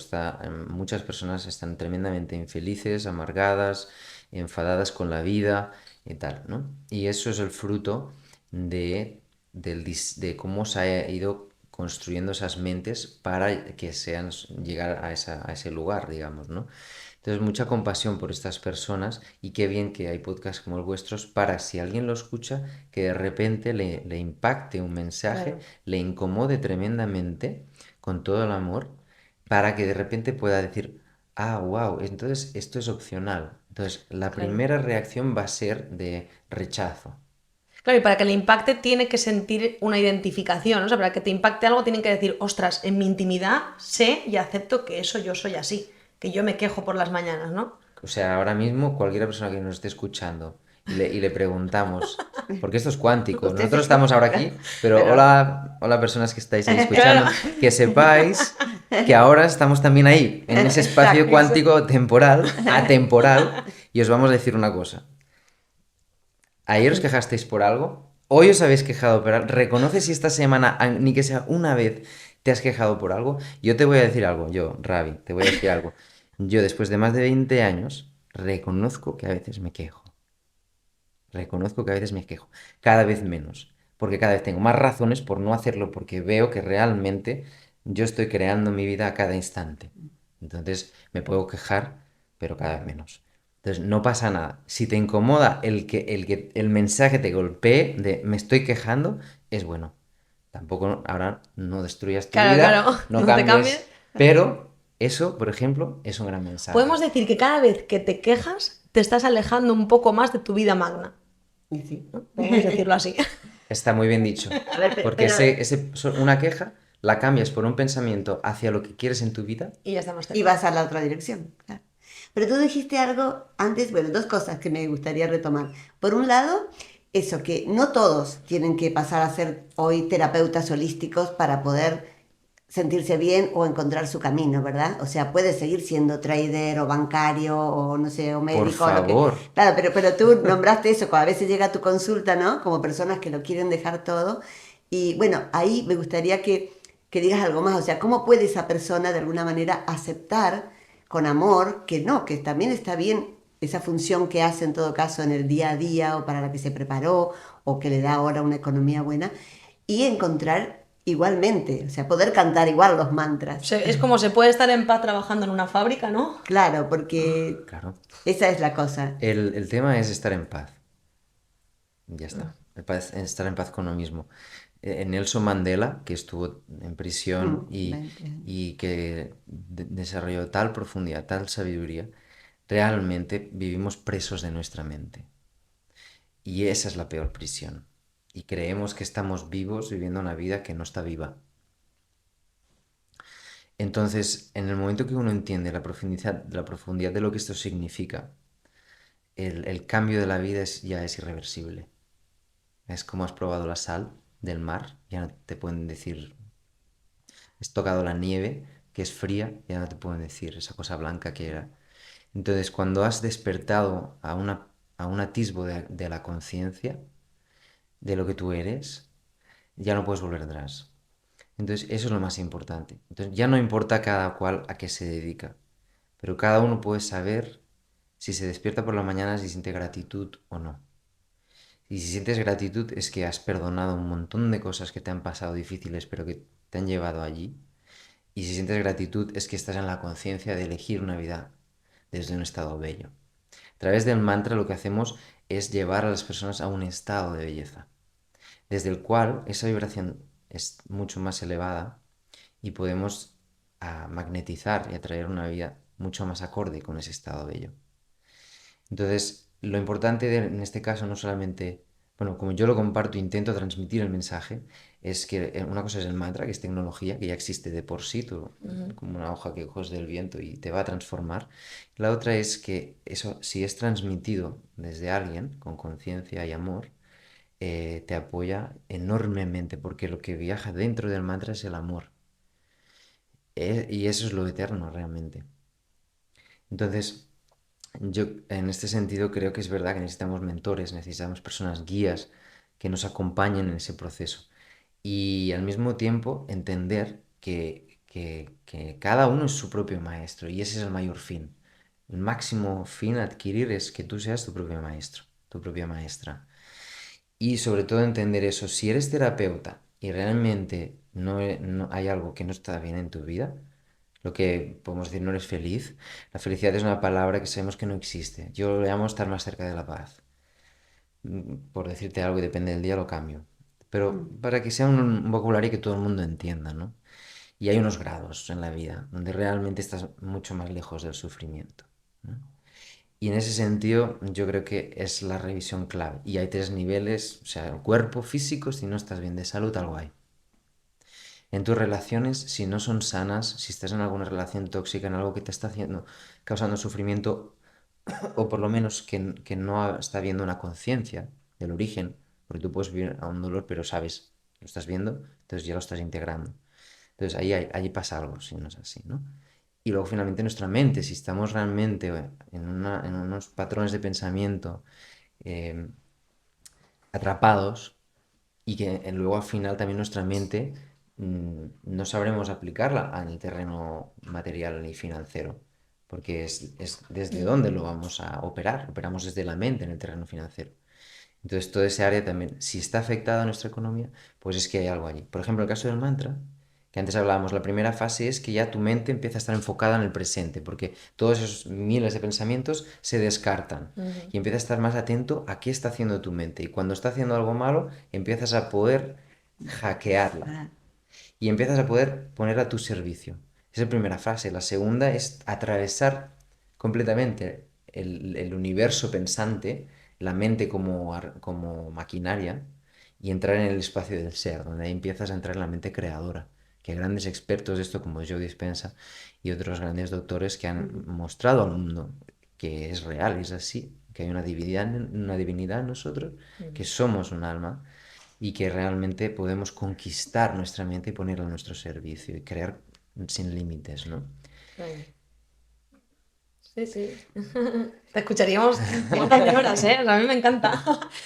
muchas personas están tremendamente infelices, amargadas, enfadadas con la vida y tal, ¿no? Y eso es el fruto de de cómo se ha ido construyendo esas mentes para que sean llegar a ese lugar, digamos, ¿no? Entonces, mucha compasión por estas personas y qué bien que hay podcasts como el vuestros para, si alguien lo escucha, que de repente le impacte un mensaje, claro, le incomode tremendamente con todo el amor, para que de repente pueda decir, ah, wow, entonces esto es opcional. Entonces, la claro. primera reacción va a ser de rechazo. Claro, y para que le impacte tiene que sentir una identificación, ¿no? O sea, para que te impacte algo tienen que decir, ostras, en mi intimidad sé y acepto que eso yo soy así, que yo me quejo por las mañanas, ¿no? O sea, ahora mismo cualquier persona que nos esté escuchando y le preguntamos, porque esto es cuántico, Usted se nosotros estamos ahora equivoca, aquí, pero pero hola, hola personas que estáis ahí Claro, escuchando, que sepáis que ahora estamos también ahí, en ese espacio exacto. cuántico temporal, atemporal, y os vamos a decir una cosa. Ayer os quejasteis por algo, hoy os habéis quejado por algo, reconoce si esta semana, ni que sea una vez, te has quejado por algo. Yo te voy a decir algo, yo, Ravi, te voy a decir algo. Yo, después de más de 20 años, reconozco que a veces me quejo. Reconozco que a veces me quejo. Cada vez menos. Porque cada vez tengo más razones por no hacerlo, porque veo que realmente yo estoy creando mi vida a cada instante. Entonces, me puedo quejar, pero cada vez menos. Entonces, no pasa nada. Si te incomoda el que el mensaje te golpee de me estoy quejando, es bueno. Tampoco ahora no destruyas tu claro, vida, claro, no no te cambies. cambies, pero eso, por ejemplo, es un gran mensaje. Podemos decir que cada vez que te quejas te estás alejando un poco más de tu vida magna, Y sí. ¿no? Podemos decirlo así. Está muy bien dicho. A ver, Porque una queja la cambias por un pensamiento hacia lo que quieres en tu vida. Y ya estamos Y cerca. vas a la otra dirección, claro. Pero tú dijiste algo antes, bueno, dos cosas que me gustaría retomar. Por un lado, eso, que no todos tienen que pasar a ser hoy terapeutas holísticos para poder sentirse bien o encontrar su camino, ¿verdad? O sea, puedes seguir siendo trader o bancario o no sé, o Por médico o lo que... favor. Claro, pero tú nombraste eso, cuando a veces llega a tu consulta, ¿no? Como personas que lo quieren dejar todo. Y bueno, ahí me gustaría que digas algo más, o sea, ¿cómo puede esa persona de alguna manera aceptar con amor que no, que también está bien esa función que hace en todo caso en el día a día o para la que se preparó o que le da ahora una economía buena y encontrar igualmente, o sea, poder cantar igual los mantras? Es como se puede estar en paz trabajando en una fábrica, ¿no? Claro, porque Claro. esa es la cosa. El tema es estar en paz. Ya está. Estar en paz con uno mismo. Nelson Mandela, que estuvo en prisión y que desarrolló tal profundidad, tal sabiduría, realmente vivimos presos de nuestra mente. Y esa es la peor prisión. Y creemos que estamos vivos viviendo una vida que no está viva. Entonces, en el momento que uno entiende la profundidad de lo que esto significa, el cambio de la vida ya es irreversible. Es como has probado la sal del mar, ya no te pueden decir, has tocado la nieve, que es fría, ya no te pueden decir esa cosa blanca que era. Entonces, cuando has despertado a un atisbo de la conciencia, de lo que tú eres, ya no puedes volver atrás. Entonces, eso es lo más importante. Entonces, ya no importa cada cual a qué se dedica, pero cada uno puede saber si se despierta por la mañana, si siente gratitud o no. Y si sientes gratitud es que has perdonado un montón de cosas que te han pasado difíciles, pero que te han llevado allí. Y si sientes gratitud es que estás en la conciencia de elegir una vida desde un estado bello. A través del mantra lo que hacemos es llevar a las personas a un estado de belleza, desde el cual esa vibración es mucho más elevada y podemos magnetizar y atraer una vida mucho más acorde con ese estado bello. Entonces, lo importante en este caso no solamente, bueno, como yo lo comparto, intento transmitir el mensaje, es que una cosa es el mantra, que es tecnología, que ya existe de por sí, como una hoja que coges del viento y te va a transformar. La otra es que eso, si es transmitido desde alguien con conciencia y amor, te apoya enormemente, porque lo que viaja dentro del mantra es el amor. Y eso es lo eterno realmente. Entonces, yo en este sentido creo que es verdad que necesitamos mentores, necesitamos personas guías que nos acompañen en ese proceso. Y al mismo tiempo entender que cada uno es su propio maestro y ese es el mayor fin. El máximo fin a adquirir es que tú seas tu propio maestro, tu propia maestra. Y sobre todo entender eso, si eres terapeuta y realmente no hay algo que no está bien en tu vida, lo que podemos decir no eres feliz, la felicidad es una palabra que sabemos que no existe. Yo lo llamo estar más cerca de la paz. Por decirte algo y depende del día lo cambio. Pero Mm. para que sea un vocabulario que todo el mundo entienda, ¿no? Y hay unos grados en la vida donde realmente estás mucho más lejos del sufrimiento, ¿no? Y en ese sentido, yo creo que es la revisión clave. Y hay tres niveles, o sea, el cuerpo físico, si no estás bien de salud, algo hay. En tus relaciones, si no son sanas, si estás en alguna relación tóxica, en algo que te está haciendo, causando sufrimiento, o por lo menos que no está viendo una conciencia del origen, porque tú puedes vivir a un dolor, pero sabes, lo estás viendo, entonces ya lo estás integrando. Entonces ahí pasa algo, si no es así, ¿no? Y luego finalmente nuestra mente, si estamos realmente en unos patrones de pensamiento eh, atrapados y que luego al final también nuestra mente no sabremos aplicarla en el terreno material ni financiero, porque es desde dónde lo vamos a operar, operamos desde la mente en el terreno financiero. Entonces, toda esa área también, si está afectada a nuestra economía, pues es que hay algo allí. Por ejemplo, el caso del mantra, que antes hablábamos, la primera fase es que ya tu mente empieza a estar enfocada en el presente, porque todos esos miles de pensamientos se descartan Ujú. y empiezas a estar más atento a qué está haciendo tu mente. Y cuando está haciendo algo malo, empiezas a poder hackearla Ah, y empiezas a poder poner a tu servicio. Esa es la primera fase. La segunda es atravesar completamente el universo pensante, la mente como maquinaria, y entrar en el espacio del ser, donde ahí empiezas a entrar en la mente creadora, que hay grandes expertos de esto como Joe Dispenza y otros grandes doctores que han mostrado al mundo que es real, es así, que hay una divinidad en nosotros, que somos un alma y que realmente podemos conquistar nuestra mente y ponerla a nuestro servicio y crear sin límites, ¿no? Claro. Sí, sí. Te escucharíamos un montón de horas, ¿eh? O sea, a mí me encanta.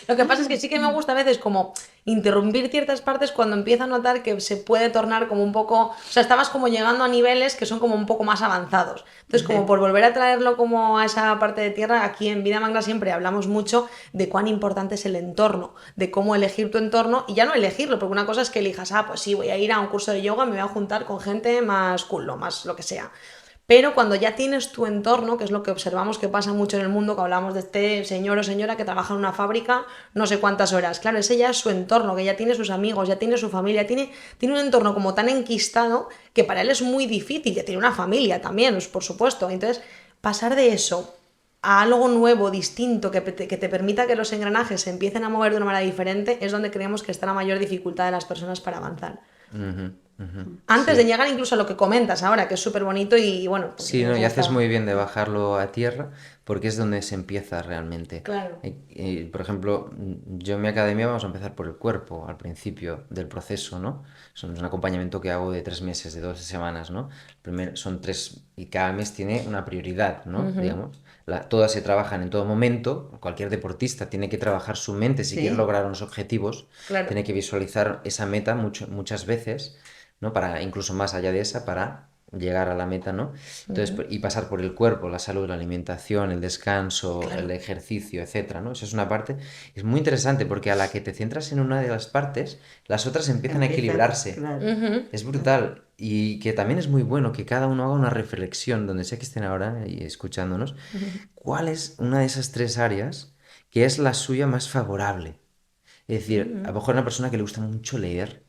Lo que pasa es que sí que me gusta a veces como interrumpir ciertas partes cuando empiezo a notar que se puede tornar como un poco... O sea, estabas como llegando a niveles que son como un poco más avanzados. Entonces, como por volver a traerlo como a esa parte de tierra, aquí en Vida Magna siempre hablamos mucho de cuán importante es el entorno, de cómo elegir tu entorno y ya no elegirlo, porque una cosa es que elijas, pues sí, voy a ir a un curso de yoga, me voy a juntar con gente más cool, o más lo que sea. Pero cuando ya tienes tu entorno, que es lo que observamos que pasa mucho en el mundo, que hablamos de este señor o señora que trabaja en una fábrica no sé cuántas horas, claro, ese ya es su entorno, que ya tiene sus amigos, ya tiene su familia, tiene un entorno como tan enquistado que para él es muy difícil, ya tiene una familia también, por supuesto. Entonces, pasar de eso a algo nuevo, distinto, que te permita que los engranajes se empiecen a mover de una manera diferente, es donde creemos que está la mayor dificultad de las personas para avanzar. Antes de Sí. llegar incluso a lo que comentas ahora, que es súper bonito y bueno, pues Sí, nos no, y haces gusta. muy bien de bajarlo a tierra porque es donde se empieza realmente. Claro. Por ejemplo, yo en mi academia vamos a empezar por el cuerpo al principio del proceso, ¿no? Es un acompañamiento que hago de 3 meses, de 12 semanas, ¿no? Son tres y cada mes tiene una prioridad, ¿no? Digamos. Todas se trabajan en todo momento. Cualquier deportista tiene que trabajar su mente si quiere Sí, lograr unos objetivos, Claro. tiene que visualizar esa meta muchas veces, ¿no? Para, incluso más allá de esa, para llegar a la meta, ¿no? Entonces, y pasar por el cuerpo, la salud, la alimentación, el descanso, el Claro. ejercicio, etcétera, ¿no? Esa es una parte, es muy interesante porque a la que te centras en una de las partes, las otras empiezan a empiezan, equilibrarse. claro. Es brutal. Y que también es muy bueno que cada uno haga una reflexión, donde sea que estén ahora y escuchándonos, cuál es una de esas tres áreas que es la suya más favorable. Es decir, a lo mejor una persona que le gusta mucho leer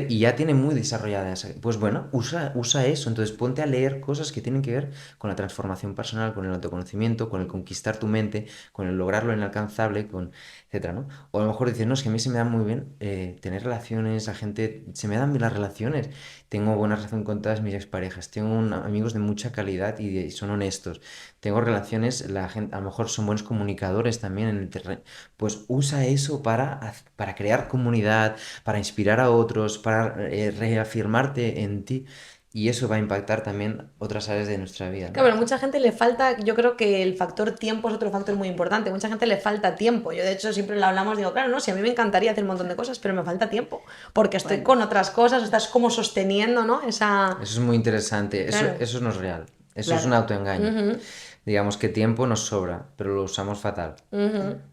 y ya tiene muy desarrollada esa. Pues bueno, usa eso. Entonces ponte a leer cosas que tienen que ver con la transformación personal, con el autoconocimiento, con el conquistar tu mente, con el lograr lo inalcanzable, con etcétera, ¿no? O a lo mejor dices, no, es que a mí se me da muy bien tener relaciones, la gente, se me dan bien las relaciones. Tengo buena relación con todas mis exparejas, tengo amigos de mucha calidad y son honestos. Tengo relaciones, la gente, a lo mejor son buenos comunicadores también en el terreno. Pues usa eso para crear comunidad, para inspirar a otros, para reafirmarte en ti. Y eso va a impactar también otras áreas de nuestra vida, Claro, ¿no? pero mucha gente le falta, yo creo que el factor tiempo es otro factor muy importante. Mucha gente le falta tiempo. Yo de hecho siempre lo hablamos, digo, claro, no, si a mí me encantaría hacer un montón de cosas, pero me falta tiempo, porque estoy Bueno, con otras cosas, estás como sosteniendo, ¿no? Esa... Eso es muy interesante. Claro. Eso no es real. Eso es un claro, autoengaño. Digamos que tiempo nos sobra, pero lo usamos fatal.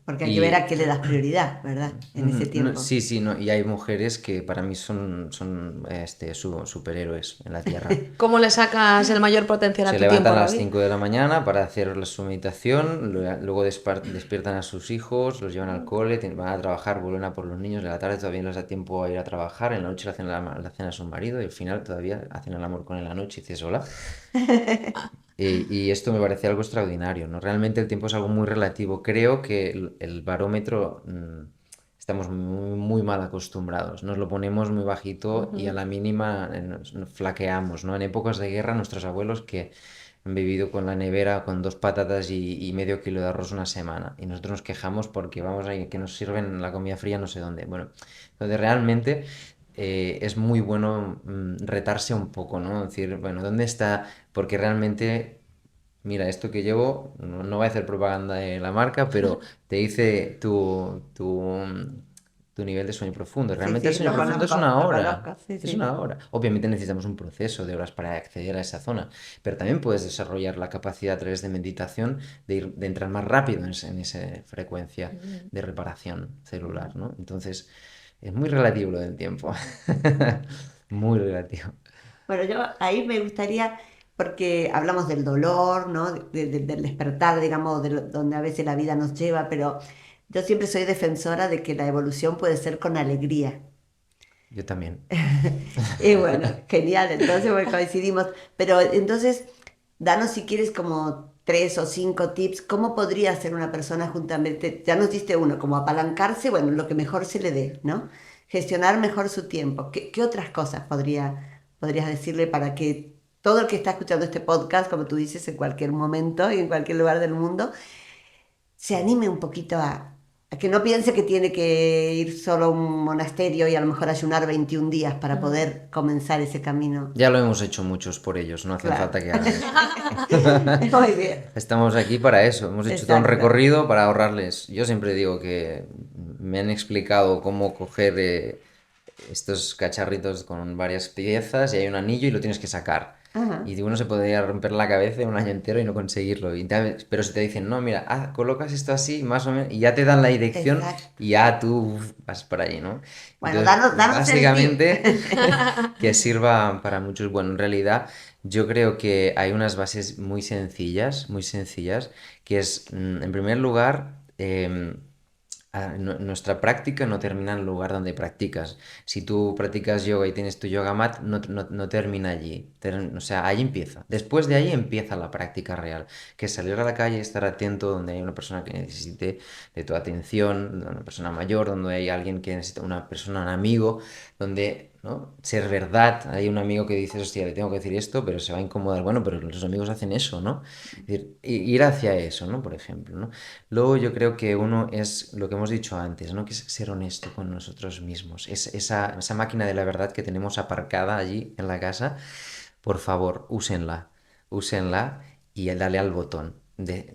porque hay que ver a Y qué le das prioridad, ¿verdad? En ese tiempo. sí, sí, no, y hay mujeres que para mí son superhéroes en la Tierra. ¿Cómo le sacas el mayor potencial a Se tu tiempo, levantan a las Robbie? 5 de la mañana para hacer su meditación, luego despiertan a sus hijos, los llevan al cole, van a trabajar, vuelven a por los niños, de la tarde todavía no les da tiempo a ir a trabajar, en la noche le hacen a su marido y al final todavía hacen el amor con él en la noche y dices, hola. Y esto me parece algo extraordinario, ¿no? Realmente el tiempo es algo muy relativo. Creo que el barómetro estamos muy mal acostumbrados. Nos lo ponemos muy bajito y a la mínima nos flaqueamos, ¿no? En épocas de guerra, nuestros abuelos que han vivido con la nevera con 2 patatas y medio kilo de arroz una semana. Y nosotros nos quejamos porque vamos ahí, que nos sirven la comida fría no sé dónde. Bueno, entonces realmente es muy bueno retarse un poco, ¿no? Decir, bueno, ¿dónde está? Porque realmente, mira, esto que llevo, no voy a hacer propaganda de la marca, pero te dice tu nivel de sueño profundo. Sí, Realmente el sí, sueño profundo es una lo hora. conozco, sí, Es sí. una hora. Obviamente necesitamos un proceso de horas para acceder a esa zona, pero también puedes desarrollar la capacidad a través de meditación de entrar más rápido en esa frecuencia de reparación celular, ¿no? Entonces, es muy relativo lo del tiempo. Muy relativo. Bueno, yo ahí me gustaría, porque hablamos del dolor, ¿no? Del despertar, digamos, donde a veces la vida nos lleva, pero yo siempre soy defensora de que la evolución puede ser con alegría. Yo también. Y bueno, genial, entonces bueno, coincidimos. Pero entonces, danos si quieres como 3 o 5 tips, ¿cómo podría hacer una persona juntamente? Ya nos diste uno, como apalancarse, bueno, lo que mejor se le dé, ¿no? gestionar mejor su tiempo. ¿Qué otras cosas podrías decirle para que todo el que está escuchando este podcast, como tú dices, en cualquier momento y en cualquier lugar del mundo, se anime un poquito a que no piense que tiene que ir solo a un monasterio y a lo mejor ayunar 21 días para poder comenzar ese camino? Ya lo hemos hecho muchos por ellos, no hace Claro. falta que hagan eso. Muy bien. Estamos aquí para eso, hemos hecho todo un Exacto. recorrido para ahorrarles. Yo siempre digo que me han explicado cómo coger estos cacharritos con varias piezas y hay un anillo y lo tienes que sacar. Ajá. Y uno se podría romper la cabeza un año entero y no conseguirlo. Pero si te dicen, no, mira, colocas esto así, más o menos, y ya te dan la dirección Exacto. y ya tú vas por allí, ¿no? Bueno, Entonces, danos el tip. básicamente, que sirva para muchos. Bueno, en realidad, yo creo que hay unas bases muy sencillas, que es, en primer lugar, nuestra práctica no termina en el lugar donde practicas. Si tú practicas yoga y tienes tu yoga mat, no termina allí. O sea, ahí empieza. Después de ahí empieza la práctica real, que es salir a la calle, estar atento donde hay una persona que necesite de tu atención, una persona mayor, donde hay alguien que necesita una persona, un amigo, donde, ¿no? Ser verdad. Hay un amigo que dices, hostia, le tengo que decir esto, pero se va a incomodar. Bueno, pero los amigos hacen eso, ¿no? Es decir, ir hacia eso, ¿no? Por ejemplo, ¿no? Luego yo creo que uno es lo que hemos dicho antes, ¿no? Que es ser honesto con nosotros mismos. Esa máquina de la verdad que tenemos aparcada allí en la casa, por favor, úsenla y dale al botón de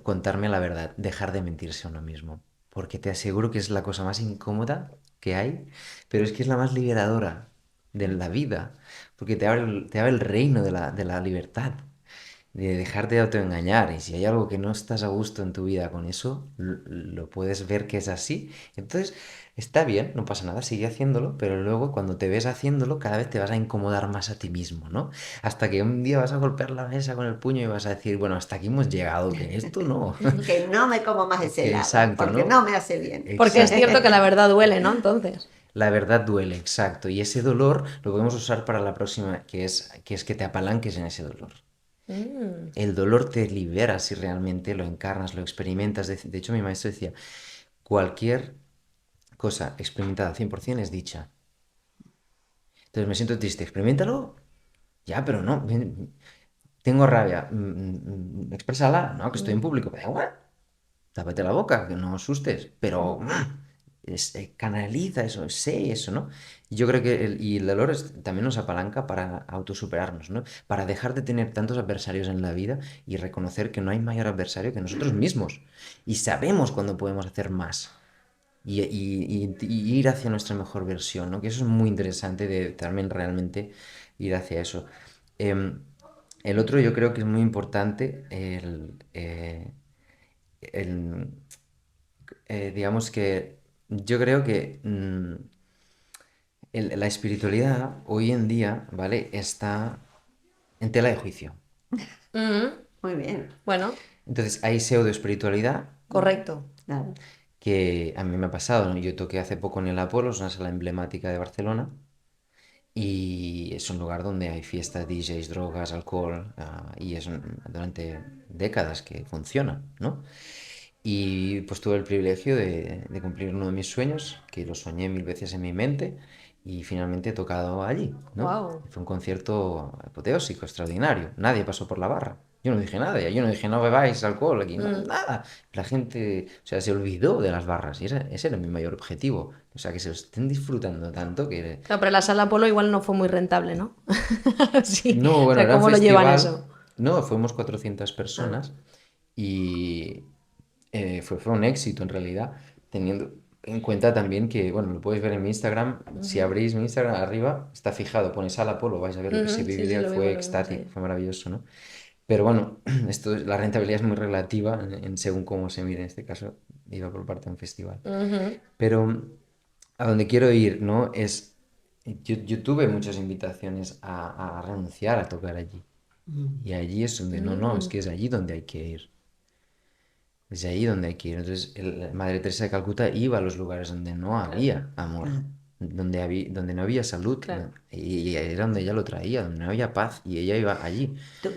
contarme la verdad, dejar de mentirse a uno mismo. Porque te aseguro que es la cosa más incómoda que hay, pero es que es la más liberadora de la vida, porque te abre el reino de la libertad, de dejarte de autoengañar. Y si hay algo que no estás a gusto en tu vida con eso, lo puedes ver que es así. Entonces, está bien, no pasa nada, sigue haciéndolo, pero luego cuando te ves haciéndolo, cada vez te vas a incomodar más a ti mismo, ¿no? Hasta que un día vas a golpear la mesa con el puño y vas a decir, bueno, hasta aquí hemos llegado, que esto no. Que no me como más ese helado, Exacto, porque ¿no? no me hace bien. Porque es Exacto. cierto que la verdad duele, ¿no? Entonces. La verdad duele, exacto. Y ese dolor lo podemos usar para la próxima, que es que te apalanques en ese dolor. Mm. El dolor te libera si realmente lo encarnas, lo experimentas. De hecho, mi maestro decía, cualquier cosa experimentada 100% es dicha. Entonces me siento triste, experimentalo. Ya, pero no. Tengo rabia. Exprésala. No, que estoy en público. Da igual. Tápate la boca, que no asustes. Pero canaliza eso, sé eso, ¿no? Y yo creo que el dolor también nos apalanca para autosuperarnos, ¿no? Para dejar de tener tantos adversarios en la vida y reconocer que no hay mayor adversario que nosotros mismos. Y sabemos cuándo podemos hacer más. Y ir hacia nuestra mejor versión, ¿no? Que eso es muy interesante de también realmente ir hacia eso. Em, el otro yo creo que es muy importante el, digamos que yo creo que la espiritualidad hoy en día, ¿vale? Está en tela de juicio. Mm. Muy bien, Bueno, Entonces hay pseudo espiritualidad correcto. claro. que a mí me ha pasado, ¿no? Yo toqué hace poco en el Apolo, es una sala emblemática de Barcelona, y es un lugar donde hay fiestas, DJs, drogas, alcohol, y es durante décadas que funciona, ¿no? Y pues tuve el privilegio de cumplir uno de mis sueños, que lo soñé mil veces en mi mente, y finalmente he tocado allí, ¿no? Wow. Fue un concierto apoteósico, extraordinario. Nadie pasó por la barra. Yo no dije nada, yo no dije no bebáis alcohol aquí, no, nada. La gente, o sea, se olvidó de las barras y ese era mi mayor objetivo. O sea, que se lo estén disfrutando tanto que... Claro, pero la sala Polo igual no fue muy rentable, ¿no? Sí. No, O bueno, sea, era un ¿cómo lo llevan festival. eso? No, fuimos 400 Ah. personas y fue un éxito en realidad, teniendo en cuenta también que, bueno, lo puedes ver en mi Instagram. Si abrís mi Instagram arriba, está fijado, pones Sala Polo, vais a ver lo que se Ujú, sí, sí, vivió, fue lo vimos extático, ahí. fue maravilloso, ¿no? Pero bueno, la rentabilidad es muy relativa en según cómo se mire. En este caso, iba por parte de un festival. Ujú. Pero a donde quiero ir, ¿no? Yo tuve muchas invitaciones a renunciar a tocar allí. Y allí es donde, no, es Mm. que es allí donde hay que ir. Es allí donde hay que ir. Entonces, Madre Teresa de Calcuta iba a los lugares donde no había amor, Ah, donde no había salud, Claro. y era donde ella lo traía, donde no había paz, y ella iba allí.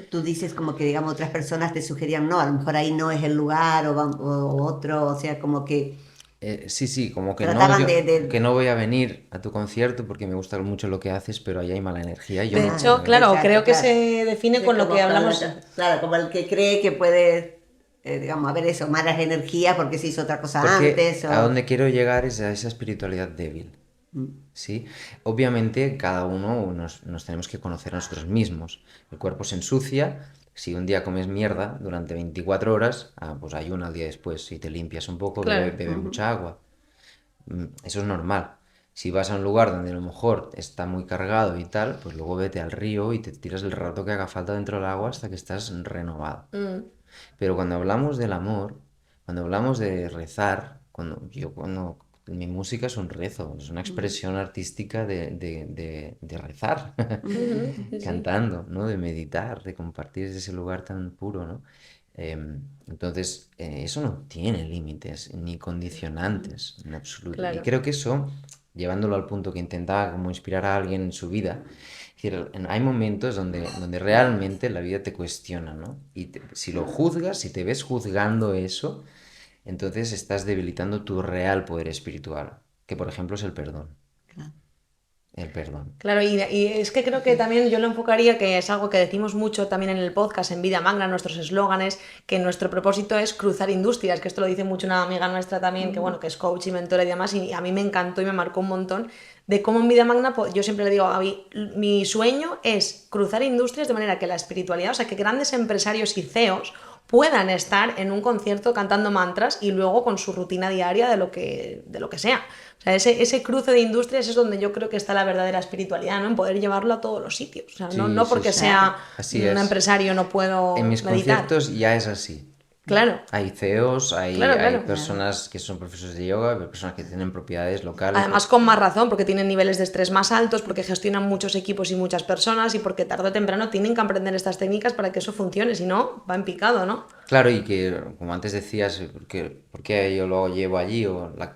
tú dices como que, digamos, otras personas te sugerían, no, a lo mejor ahí no es el lugar o otro, o sea, como que Sí, como que no, Trataban que no voy a venir a tu concierto porque me gusta mucho lo que haces, pero ahí hay mala energía, yo De no hecho, quiero ir. claro, exacto, creo que claro. se define Sí, con lo como, que hablamos. claro, como el que cree que puede, digamos, haber eso, malas energías porque se hizo otra cosa Porque antes a o... donde quiero llegar es a esa espiritualidad débil. Mm, ¿Sí? Obviamente cada uno nos tenemos que conocer a nosotros mismos. El cuerpo se ensucia. Si un día comes mierda durante 24 horas, pues ayuna al día después. Si te limpias un poco, Claro. bebe ujú, mucha agua. Eso es normal. Si vas a un lugar donde a lo mejor está muy cargado y tal, pues luego vete al río y te tiras el rato que haga falta dentro del agua hasta que estás renovado. Mm, Pero cuando hablamos del amor, cuando hablamos de rezar, cuando mi música es un rezo, es una mm, expresión artística de rezar, ujú, sí, sí. cantando, ¿no? De meditar, de compartir ese lugar tan puro, ¿no? Entonces, eso no tiene límites ni mm, condicionantes en absoluto. Y Claro. creo que eso, llevándolo al punto que intentaba como inspirar a alguien en su vida, es decir, hay momentos donde realmente la vida te cuestiona, ¿no? Y si lo juzgas, si te ves juzgando eso, entonces estás debilitando tu real poder espiritual, que por ejemplo es el perdón. claro. El perdón. Claro, y es que creo que también yo lo enfocaría, que es algo que decimos mucho también en el podcast, en Vida Magna, nuestros eslóganes, que nuestro propósito es cruzar industrias, que esto lo dice mucho una amiga nuestra también, que bueno, que es coach y mentora y demás, y a mí me encantó y me marcó un montón, de cómo en Vida Magna, yo siempre le digo, a mí, mi sueño es cruzar industrias de manera que la espiritualidad, o sea, que grandes empresarios y CEOs puedan estar en un concierto cantando mantras y luego con su rutina diaria de lo que sea. O sea, ese cruce de industrias es donde yo creo que está la verdadera espiritualidad, ¿no? En poder llevarlo a todos los sitios. O sea, no, Sí, no sí, porque sí. Claro. sea Así un es. empresario no En puedo mis meditar. conciertos ya es así. Claro, Hay CEOs, claro, hay claro. Claro. personas que son profesores de yoga, hay personas que tienen propiedades locales. Además, con más razón, porque tienen niveles de estrés más altos, porque gestionan muchos equipos y muchas personas y porque tarde o temprano tienen que aprender estas técnicas para que eso funcione, si no, va en picado, ¿no? Claro, y que, como antes decías, por qué yo lo llevo allí?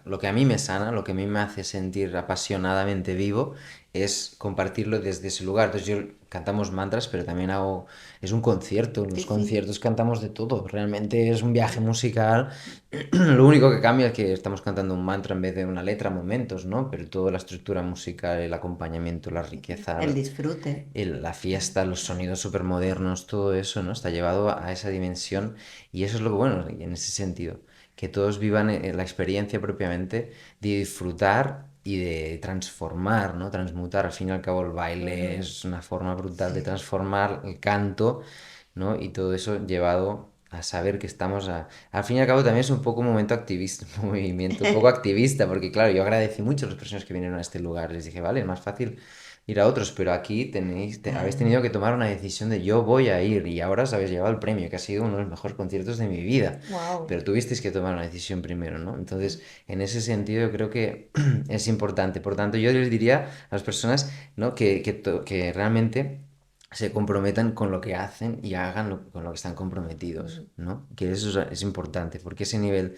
Lo que a mí me sana, lo que a mí me hace sentir apasionadamente vivo, es compartirlo desde ese lugar. Entonces yo cantamos mantras, pero también es un concierto. En Sí, los sí. conciertos cantamos de todo. Realmente es un viaje musical. Lo único que cambia es que estamos cantando un mantra en vez de una letra a momentos, ¿no? Pero toda la estructura musical, el acompañamiento, la riqueza, El disfrute. la fiesta, los sonidos súper modernos, todo eso, ¿no? Está llevado a esa dimensión y eso es lo que, bueno, en ese sentido, que todos vivan la experiencia propiamente de disfrutar y de transformar, ¿no? Transmutar, al fin y al cabo el baile es una forma brutal de transformar el canto, ¿no? Y todo eso llevado a saber que estamos al fin y al cabo también es un poco un momento activista, un movimiento un poco activista, porque claro, yo agradecí mucho a las personas que vinieron a este lugar, les dije, vale, es más fácil ir a otros, pero aquí habéis Claro. tenido que tomar una decisión de yo voy a ir y ahora os habéis llevado el premio, que ha sido uno de los mejores conciertos de mi vida, Wow. pero tuvisteis que tomar una decisión primero, ¿no? Entonces, en ese sentido yo creo que es importante. Por tanto, yo les diría a las personas, ¿no? Que realmente se comprometan con lo que hacen y hagan con lo que están comprometidos, ¿no? Que eso es importante, porque ese nivel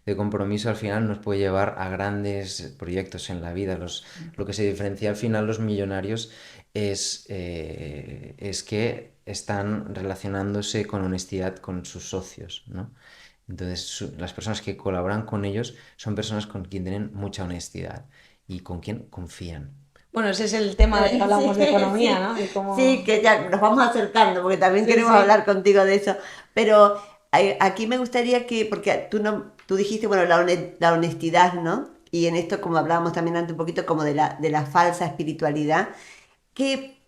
de compromiso al final nos puede llevar a grandes proyectos en la vida. Lo que se diferencia al final los millonarios es que están relacionándose con honestidad con sus socios, ¿no? Entonces, las personas que colaboran con ellos son personas con quien tienen mucha honestidad y con quien confían. Bueno, ese es el tema de que hablamos de Sí, economía, sí, ¿no? De sí, cómo... que ya nos vamos acercando porque también Sí, queremos sí. hablar contigo de eso. Pero aquí me gustaría que, porque tú no, tú dijiste, bueno, la honestidad, ¿no? Y en esto, como hablábamos también antes un poquito como de la falsa espiritualidad, ¿qué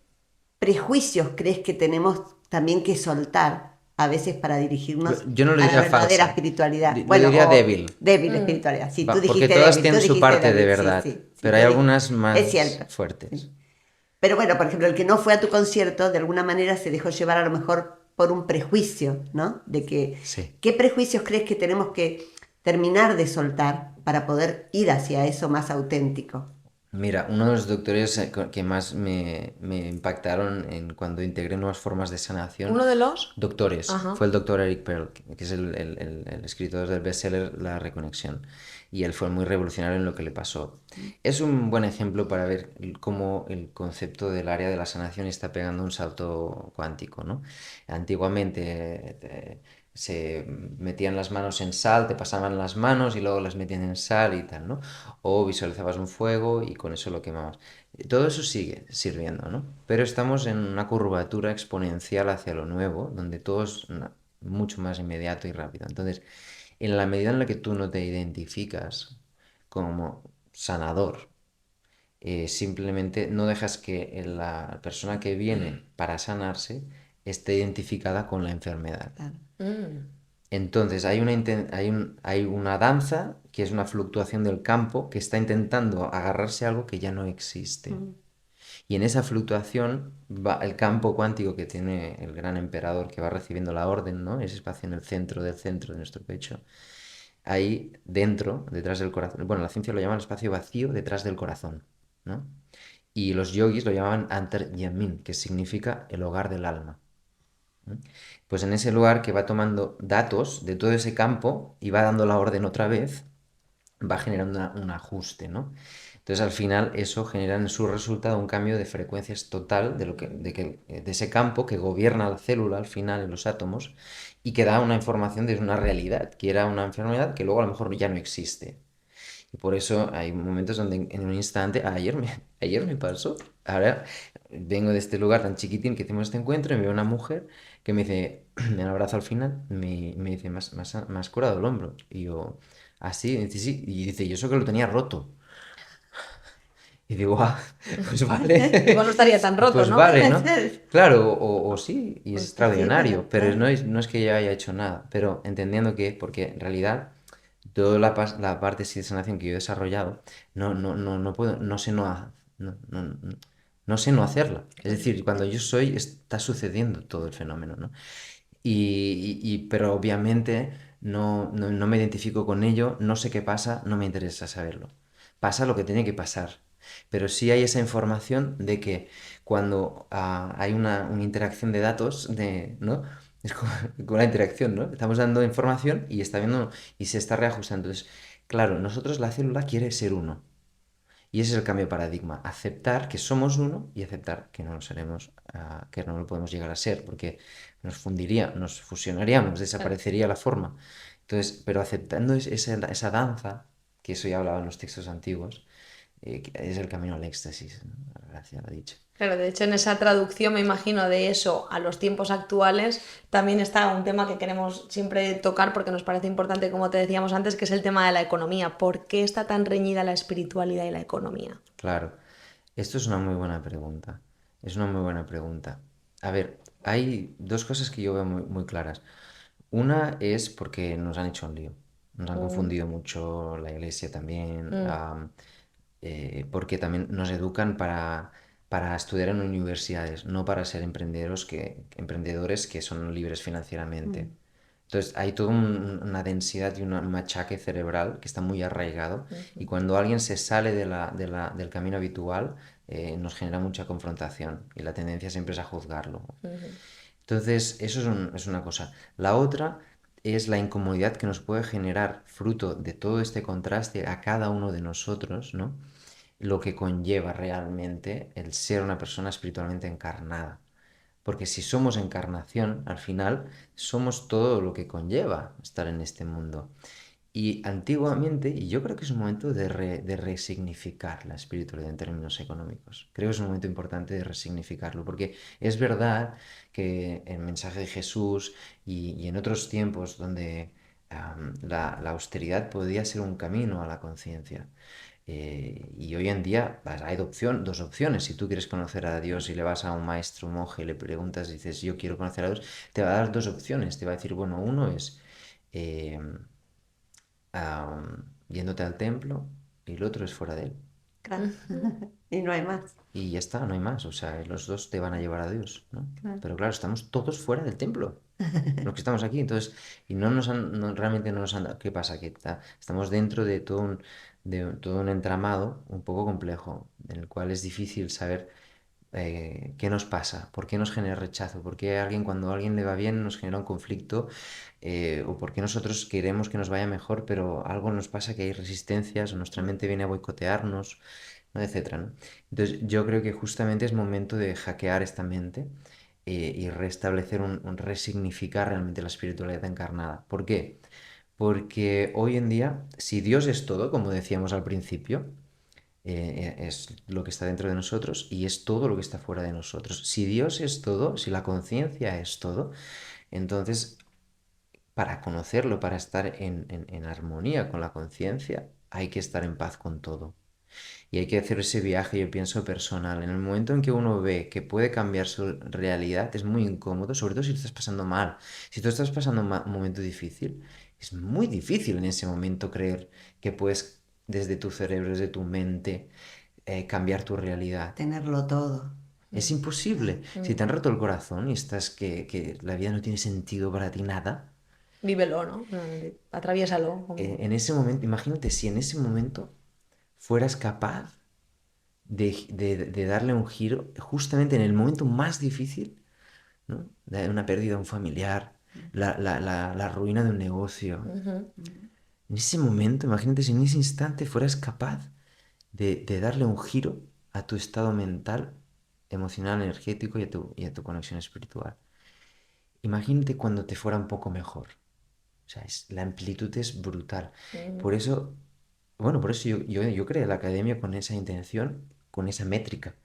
prejuicios crees que tenemos también que soltar a veces para dirigirnos Yo no lo a la diría verdadera falsa, espiritualidad? lo Bueno, diría o débil. débil Mm. espiritualidad. Sí, tú Porque dijiste todas débil, tú tienen su dijiste parte de débil, sí, verdad, sí, sí, pero hay tú dijiste. algunas Es más cierto. fuertes. Sí. Pero bueno, por ejemplo, el que no fue a tu concierto, de alguna manera se dejó llevar a lo mejor por un prejuicio, ¿no? De que, Sí. ¿qué prejuicios crees que tenemos que terminar de soltar para poder ir hacia eso más auténtico? Mira, uno de los doctores que más me impactaron cuando integré nuevas formas de sanación, Uno de los... doctores, Ajá. fue el doctor Eric Pearl, que es el escritor del bestseller La Reconexión, y él fue muy revolucionario en lo que le pasó. Es un buen ejemplo para ver cómo el concepto del área de la sanación está pegando un salto cuántico, ¿no? Antiguamente se metían las manos en sal, te pasaban las manos y luego las metían en sal y tal, ¿no? O visualizabas un fuego y con eso lo quemabas. Todo eso sigue sirviendo, ¿no? Pero estamos en una curvatura exponencial hacia lo nuevo, donde todo es mucho más inmediato y rápido. Entonces, en la medida en la que tú no te identificas como sanador, simplemente no dejas que la persona que viene para sanarse esté identificada con la enfermedad. Claro. Mm. Entonces hay una danza que es una fluctuación del campo que está intentando agarrarse a algo que ya no existe. Mm. Y en esa fluctuación va el campo cuántico que tiene el gran emperador que va recibiendo la orden, ¿no? Ese espacio en el centro del centro de nuestro pecho. Ahí dentro, detrás del corazón. Bueno, la ciencia lo llama el espacio vacío detrás del corazón, ¿no? Y los yogis lo llamaban Antar Yamin, que significa el hogar del alma. ¿No? Pues en ese lugar que va tomando datos de todo ese campo y va dando la orden otra vez, va generando un ajuste, ¿no? Entonces al final eso genera en su resultado un cambio de frecuencias total de ese campo que gobierna la célula al final en los átomos y que da una información de una realidad, que era una enfermedad que luego a lo mejor ya no existe. Y por eso hay momentos donde en un instante, ayer me pasó, ahora vengo de este lugar tan chiquitín que hicimos este encuentro y veo una mujer que me dice, me da un abrazo al final, me dice, me has curado el hombro. Y yo, así, dice, sí, y dice, yo eso que lo tenía roto. Y digo, ah, pues Igual vale, no estaría tan roto, pues ¿no? vale, ¿no? Claro, o sí, y es Pues sí, pero extraordinario, pero claro. no es que yo haya hecho nada, pero entendiendo que, porque en realidad toda la parte sí de sanación que yo he desarrollado, no puedo, no sé no hacerla. Es Claro. decir, cuando yo soy, está sucediendo todo el fenómeno, ¿no? Pero obviamente no me identifico con ello, no sé qué pasa, no me interesa saberlo. Pasa lo que tiene que pasar. Pero sí hay esa información de que cuando hay una interacción de datos, ¿no? Es como la interacción, ¿no? Estamos dando información y está viendo y se está reajustando. Entonces, claro, nosotros la célula quiere ser uno. Y ese es el cambio de paradigma. Aceptar que somos uno y aceptar que no lo seremos, que no lo podemos llegar a ser, porque nos fundiría, nos fusionaríamos, Claro. desaparecería la forma. Entonces, pero aceptando esa danza, que eso ya hablaba en los textos antiguos, que es el camino al éxtasis, ¿no? La gracia lo ha dicho. Claro, de hecho, en esa traducción, me imagino, de eso a los tiempos actuales, también está un tema que queremos siempre tocar porque nos parece importante, como te decíamos antes, que es el tema de la economía. ¿Por qué está tan reñida la espiritualidad y la economía? Claro, esto es una muy buena pregunta. Es una muy buena pregunta. A ver, hay dos cosas que yo veo muy claras. Una es porque nos han hecho un lío. Nos han Mm, confundido mucho la iglesia también, mm, porque también nos educan para estudiar en universidades, no para ser emprendedores que son libres financieramente. Mm. Entonces hay toda una densidad y un machaque cerebral que está muy arraigado y ujú, cuando alguien se sale del camino habitual nos genera mucha confrontación y la tendencia siempre es a juzgarlo. ujú. Entonces eso es una cosa. La otra es la incomodidad que nos puede generar fruto de todo este contraste a cada uno de nosotros, ¿no? Lo que conlleva realmente el ser una persona espiritualmente encarnada. Porque si somos encarnación, al final somos todo lo que conlleva estar en este mundo. Y antiguamente, y yo creo que es un momento de resignificar la espiritualidad en términos económicos. Creo que es un momento importante de resignificarlo, porque es verdad que el mensaje de Jesús y en otros tiempos donde la austeridad podía ser un camino a la conciencia. Y hoy en día hay dos opciones. Si tú quieres conocer a Dios y le vas a un maestro, un monje y le preguntas, dices, yo quiero conocer a Dios, te va a dar dos opciones. Te va a decir, bueno, uno es eh, yéndote al templo y el otro es fuera de él. Claro. Y no hay más. Y ya está, no hay más. O sea, los dos te van a llevar a Dios, ¿no? Claro. Pero claro, estamos todos fuera del templo, los que estamos aquí. Entonces, y realmente no nos han dado. ¿Qué pasa? Que estamos dentro de todo un entramado un poco complejo, en el cual es difícil saber qué nos pasa, por qué nos genera rechazo, por qué cuando a alguien le va bien nos genera un conflicto, o por qué nosotros queremos que nos vaya mejor, pero algo nos pasa que hay resistencias o nuestra mente viene a boicotearnos, ¿no? Etcétera, ¿no? Entonces yo creo que justamente es momento de hackear esta mente y restablecer, resignificar realmente la espiritualidad encarnada. ¿Por qué? Porque hoy en día, si Dios es todo, como decíamos al principio, es lo que está dentro de nosotros y es todo lo que está fuera de nosotros. Si Dios es todo, si la conciencia es todo, entonces para conocerlo, para estar en armonía con la conciencia, hay que estar en paz con todo. Y hay que hacer ese viaje, yo pienso, personal. En el momento en que uno ve que puede cambiar su realidad, es muy incómodo, sobre todo si lo estás pasando mal. Si tú estás pasando un momento difícil, es muy difícil en ese momento creer que puedes, desde tu cerebro, desde tu mente, cambiar tu realidad. Tenerlo todo. Es imposible. Si te han roto el corazón y estás que la vida no tiene sentido para ti nada, Vívelo, ¿no? Atraviésalo. en ese momento, imagínate si en ese momento fueras capaz de darle un giro justamente en el momento más difícil, ¿no? De una pérdida de un familiar, la ruina de un negocio. En ese momento, imagínate si en ese instante fueras capaz de darle un giro a tu estado mental, emocional, energético y a tu conexión espiritual. Imagínate cuando te fuera un poco mejor. O sea, la amplitud es brutal. Por eso, bueno, por eso yo creé la academia con esa intención, con esa métrica.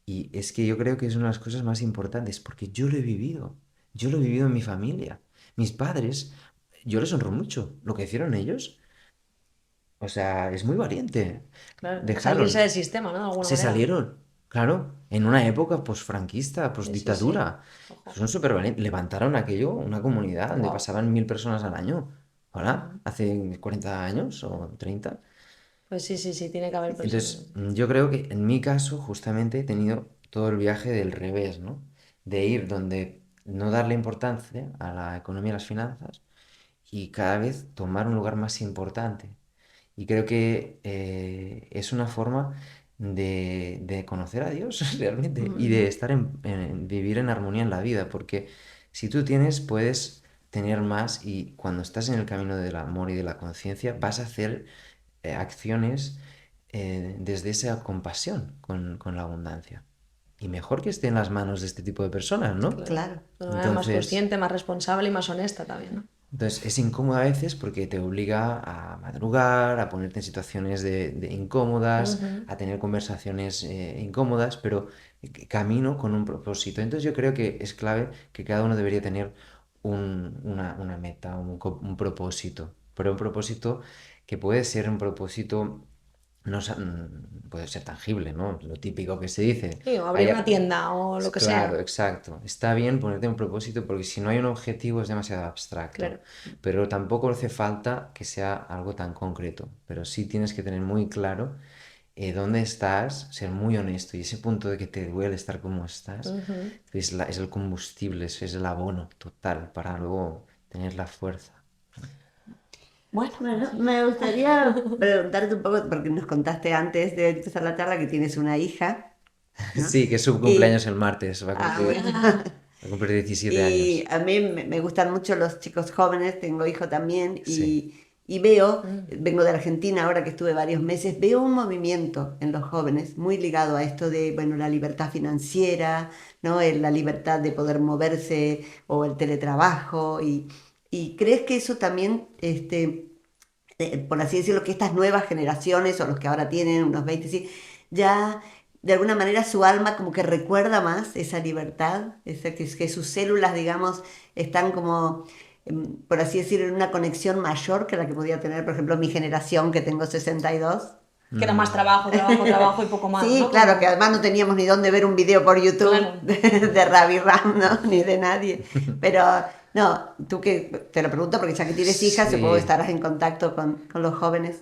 Y es que yo creo que es una de las cosas más importantes, porque yo lo he vivido. Yo lo he vivido en mi familia. Mis padres, yo les honro mucho. Lo que hicieron ellos, o sea, es muy valiente. Claro, salirse Dejaron, del sistema, ¿no? De alguna se manera. salieron, claro, en una época posfranquista, Sí, sí, sí. posdictadura. Ojo. Son súper valientes. Levantaron aquello, una comunidad donde Wow. pasaban 1000 personas al año. Hola, hace 40 años o 30. Pues sí, sí, sí, tiene que haber personas. Entonces, yo creo que en mi caso, justamente, he tenido todo el viaje del revés, ¿no? De ir donde no darle importancia a la economía y las finanzas y cada vez tomar un lugar más importante. Y creo que es una forma de conocer a Dios realmente y de estar vivir en armonía en la vida, porque si tú tienes, puedes tener más y cuando estás en el camino del amor y de la conciencia, vas a hacer acciones desde esa compasión con la abundancia. Y mejor que esté en las manos de este tipo de personas, ¿no? Claro. Claro. De una manera más Entonces, consciente, más responsable y más honesta también, ¿no? entonces es incómodo a veces porque te obliga a madrugar, a ponerte en situaciones de incómodas, a tener conversaciones incómodas, pero camino con un propósito. Entonces yo creo que es clave que cada uno debería tener una meta, un propósito, pero un propósito que puede ser un propósito, no, puede ser tangible, ¿no? Lo típico que se dice. Sí, o abrir una Haya- tienda o lo que Claro, sea. exacto. Está bien ponerte un propósito porque si no hay un objetivo es demasiado abstracto. Claro. Pero tampoco hace falta que sea algo tan concreto. Pero sí tienes que tener muy claro dónde estás, ser muy honesto. Y ese punto de que te duele estar como estás es el combustible, es el abono total para luego tener la fuerza. Bueno, Bueno, me gustaría preguntarte un poco, porque nos contaste antes de empezar la charla que tienes una hija, ¿no? Sí, que es su cumpleaños Y, el martes. bueno. Va a cumplir 17 Y años. a mí me gustan mucho los chicos jóvenes, tengo hijo también, Sí. y veo, vengo de Argentina ahora que estuve varios meses, veo un movimiento en los jóvenes muy ligado a esto de, bueno, la libertad financiera, ¿no? La libertad de poder moverse o el teletrabajo, y crees que eso también, por así decirlo, que estas nuevas generaciones o los que ahora tienen unos 20, sí, ya de alguna manera su alma como que recuerda más esa libertad, que sus células, digamos, están como, por así decirlo, en una conexión mayor que la que podía tener, por ejemplo, mi generación, que tengo 62. que era más trabajo, trabajo, trabajo y poco más, Sí, ¿no? claro, que Como... además no teníamos ni dónde ver un video por YouTube Claro. de Ravi Ram, ¿no? Ni de nadie. Pero no, tú que te lo pregunto porque ya que tienes hijas, supongo que Sí. estarás en contacto con los jóvenes.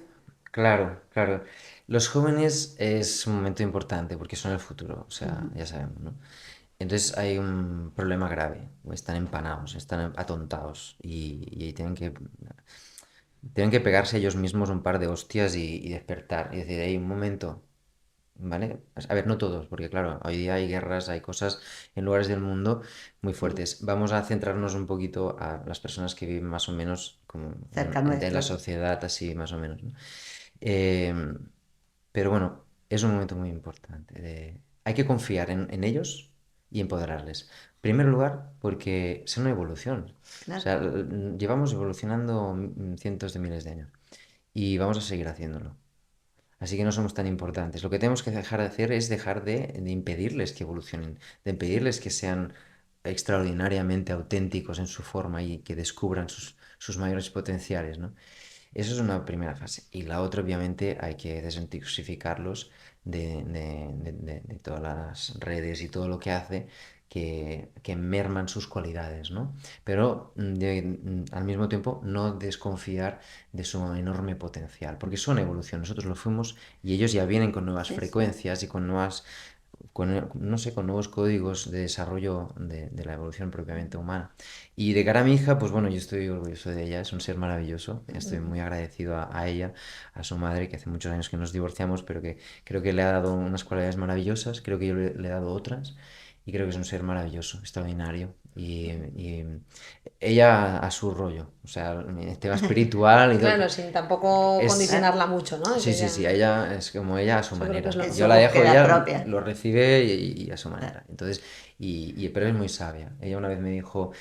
Claro, claro. Los jóvenes es un momento importante porque son el futuro, o sea, Ujú. ya sabemos, ¿no? Entonces hay un problema grave, están empanados, están atontados y tienen que pegarse ellos mismos un par de hostias y despertar y decir, hay un momento, ¿vale? A ver, no todos, porque claro, hoy día hay guerras, hay cosas en lugares del mundo muy fuertes. Vamos a centrarnos un poquito a las personas que viven más o menos como Cerca en la nuestro. sociedad, así más o menos, ¿no? Eh, pero bueno, es un momento muy importante. Hay que confiar en ellos, y empoderarles. En primer lugar, porque es una evolución. O Claro. sea, llevamos evolucionando cientos de miles de años y vamos a seguir haciéndolo. Así que no somos tan importantes. Lo que tenemos que dejar de hacer es dejar de impedirles que evolucionen, de impedirles que sean extraordinariamente auténticos en su forma y que descubran sus mayores potenciales, ¿no? Eso es una primera fase. Y la otra, obviamente, hay que desintoxicarlos de todas las redes y todo lo que hace que merman sus cualidades, ¿no? Pero al mismo tiempo no desconfiar de su enorme potencial, porque son evolución, nosotros lo fuimos y ellos ya vienen con nuevas Sí, sí. frecuencias y con nuevas, no sé, con nuevos códigos de desarrollo de la evolución propiamente humana. Y de cara a mi hija, pues bueno, yo estoy orgulloso de ella, es un ser maravilloso, estoy muy agradecido a ella, a su madre, que hace muchos años que nos divorciamos, pero que creo que le ha dado unas cualidades maravillosas, creo que yo le he dado otras, y creo que es un ser maravilloso, extraordinario. Y ella a su rollo, o sea, el tema espiritual y todo. Claro, sin tampoco Es, condicionarla mucho, ¿no? sí, Que sí, ya... sí, ella es como ella a su Yo creo que manera. es lo En Yo su la dejo, búsqueda ella propia. lo recibe y a su manera. Entonces, pero es muy sabia. Ella una vez me dijo,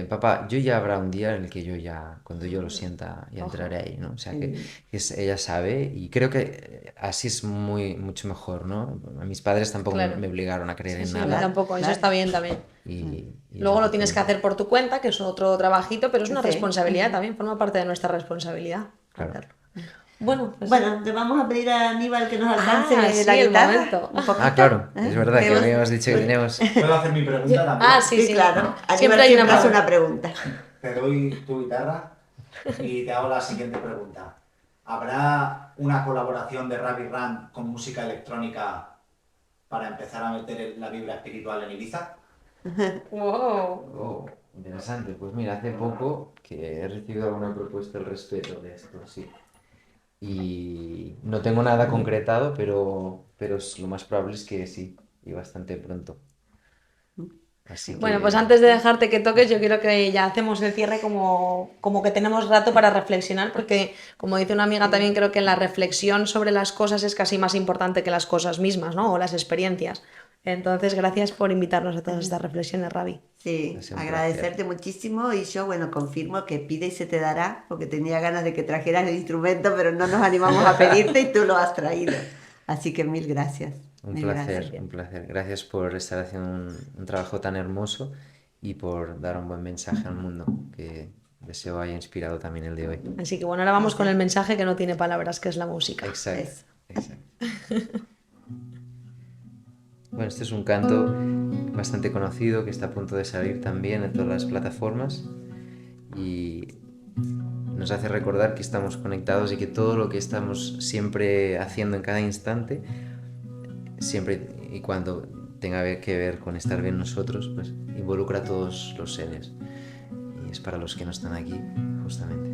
papá, yo ya habrá un día en el que yo ya, cuando yo lo sienta, ya Ojo. entraré ahí, ¿no? O sea que Sí. ella sabe y creo que así es mucho mejor, ¿no? A mis padres tampoco Claro. me obligaron a creer Sí, en sí, a mí nada Claro, tampoco. Eso claro. está bien también. y es Luego lo lo que tienes que quiero. hacer por tu cuenta, que es otro trabajito, pero es una Sí. responsabilidad también, forma parte de nuestra responsabilidad Claro. hacerlo. Bueno, pues... Bueno, le vamos a pedir a Aníbal que nos alcance Ah, la sí, el guitarra momento. un Ah, poquito. claro, es verdad que Que- habíamos dicho que teníamos... ¿Puedo hacer mi pregunta también? Ah, sí, Sí, sí. claro. Aníbal Siempre hay una siempre hace pregunta. una pregunta. Te doy tu guitarra y te hago la siguiente pregunta. ¿Habrá una colaboración de Ravi Rand con música electrónica para empezar a meter la vibra espiritual en Ibiza? Wow. Oh, interesante. Pues mira, hace poco que he recibido alguna propuesta al respecto de esto, sí. Y no tengo nada concretado, pero lo más probable es que sí, y bastante pronto. Así Bueno, pues que, antes de dejarte que toques, yo quiero que ya hacemos el cierre como que tenemos rato para reflexionar, porque como dice una amiga también, creo que la reflexión sobre las cosas es casi más importante que las cosas mismas, ¿no? O las experiencias. Entonces, gracias por invitarnos a todas estas reflexiones, Ravi. Sí, ha sido un agradecerte muchísimo y yo, bueno, confirmo que pide y se te dará, porque tenía ganas de que trajeras el instrumento, pero no nos animamos a pedirte y tú lo has traído. Así que mil gracias. un Mil gracias. placer, un placer. Gracias por estar haciendo un trabajo tan hermoso y por dar un buen mensaje al mundo, que deseo haya inspirado también el de hoy. Así que bueno, ahora vamos con el mensaje que no tiene palabras, que es la música. Exacto, Eso. exacto. Bueno, este es un canto bastante conocido que está a punto de salir también en todas las plataformas y nos hace recordar que estamos conectados y que todo lo que estamos siempre haciendo en cada instante, siempre y cuando tenga que ver con estar bien nosotros, pues involucra a todos los seres y es para los que no están aquí, justamente.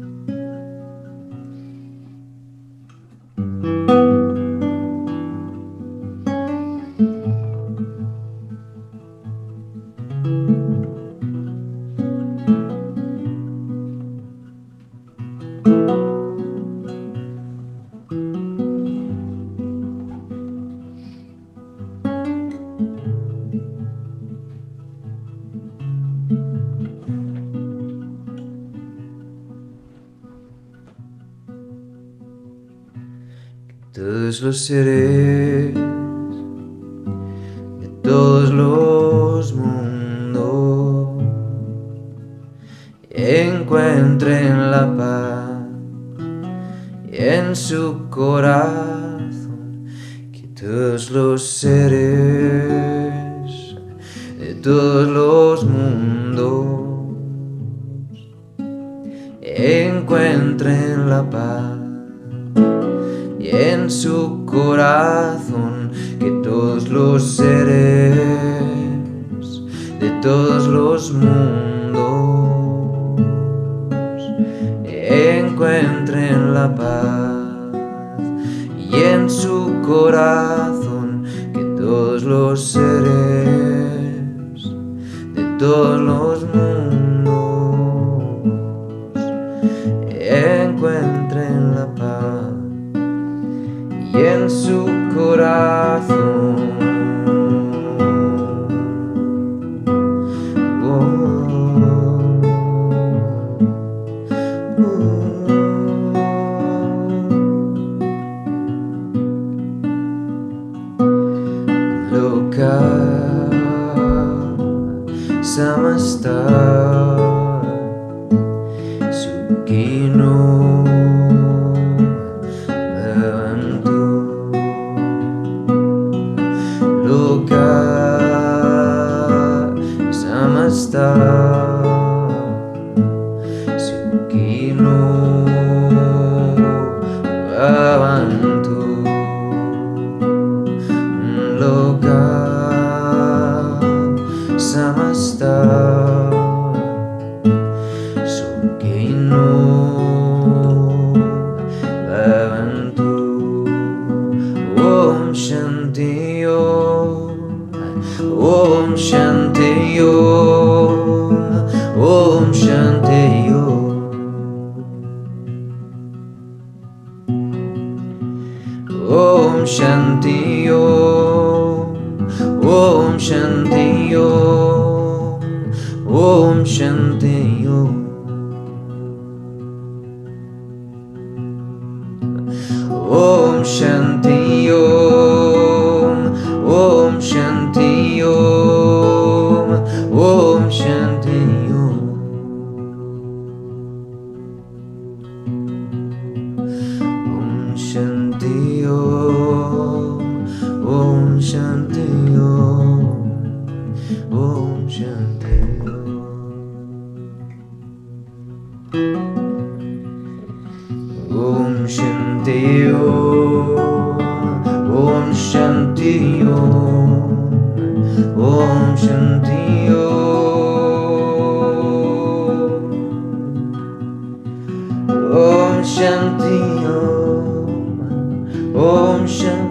Todos los seres de todos los mundos encuentren la paz y en su corazón que todos los seres de todos los mundos encuentren la paz y en su corazón que todos los seres de todos los mundos encuentren la paz y en su corazón que todos los seres de todos los mundos encuentren la paz y en su corazón Samasta Sukhino Bhavantu Loka Samasta Sukhino Bhavantu Loka Samasta Sukhino Bhavantu. Om Shanti Om Shanti Om Shanti Om Shanti Om Shanti Om Shanti Om Shanti Om Shanti Om Shanti Om Shanti Om Shanti Om Shanti Om Shanti Om Shanti Om Shanti Om Shanti Om Shanti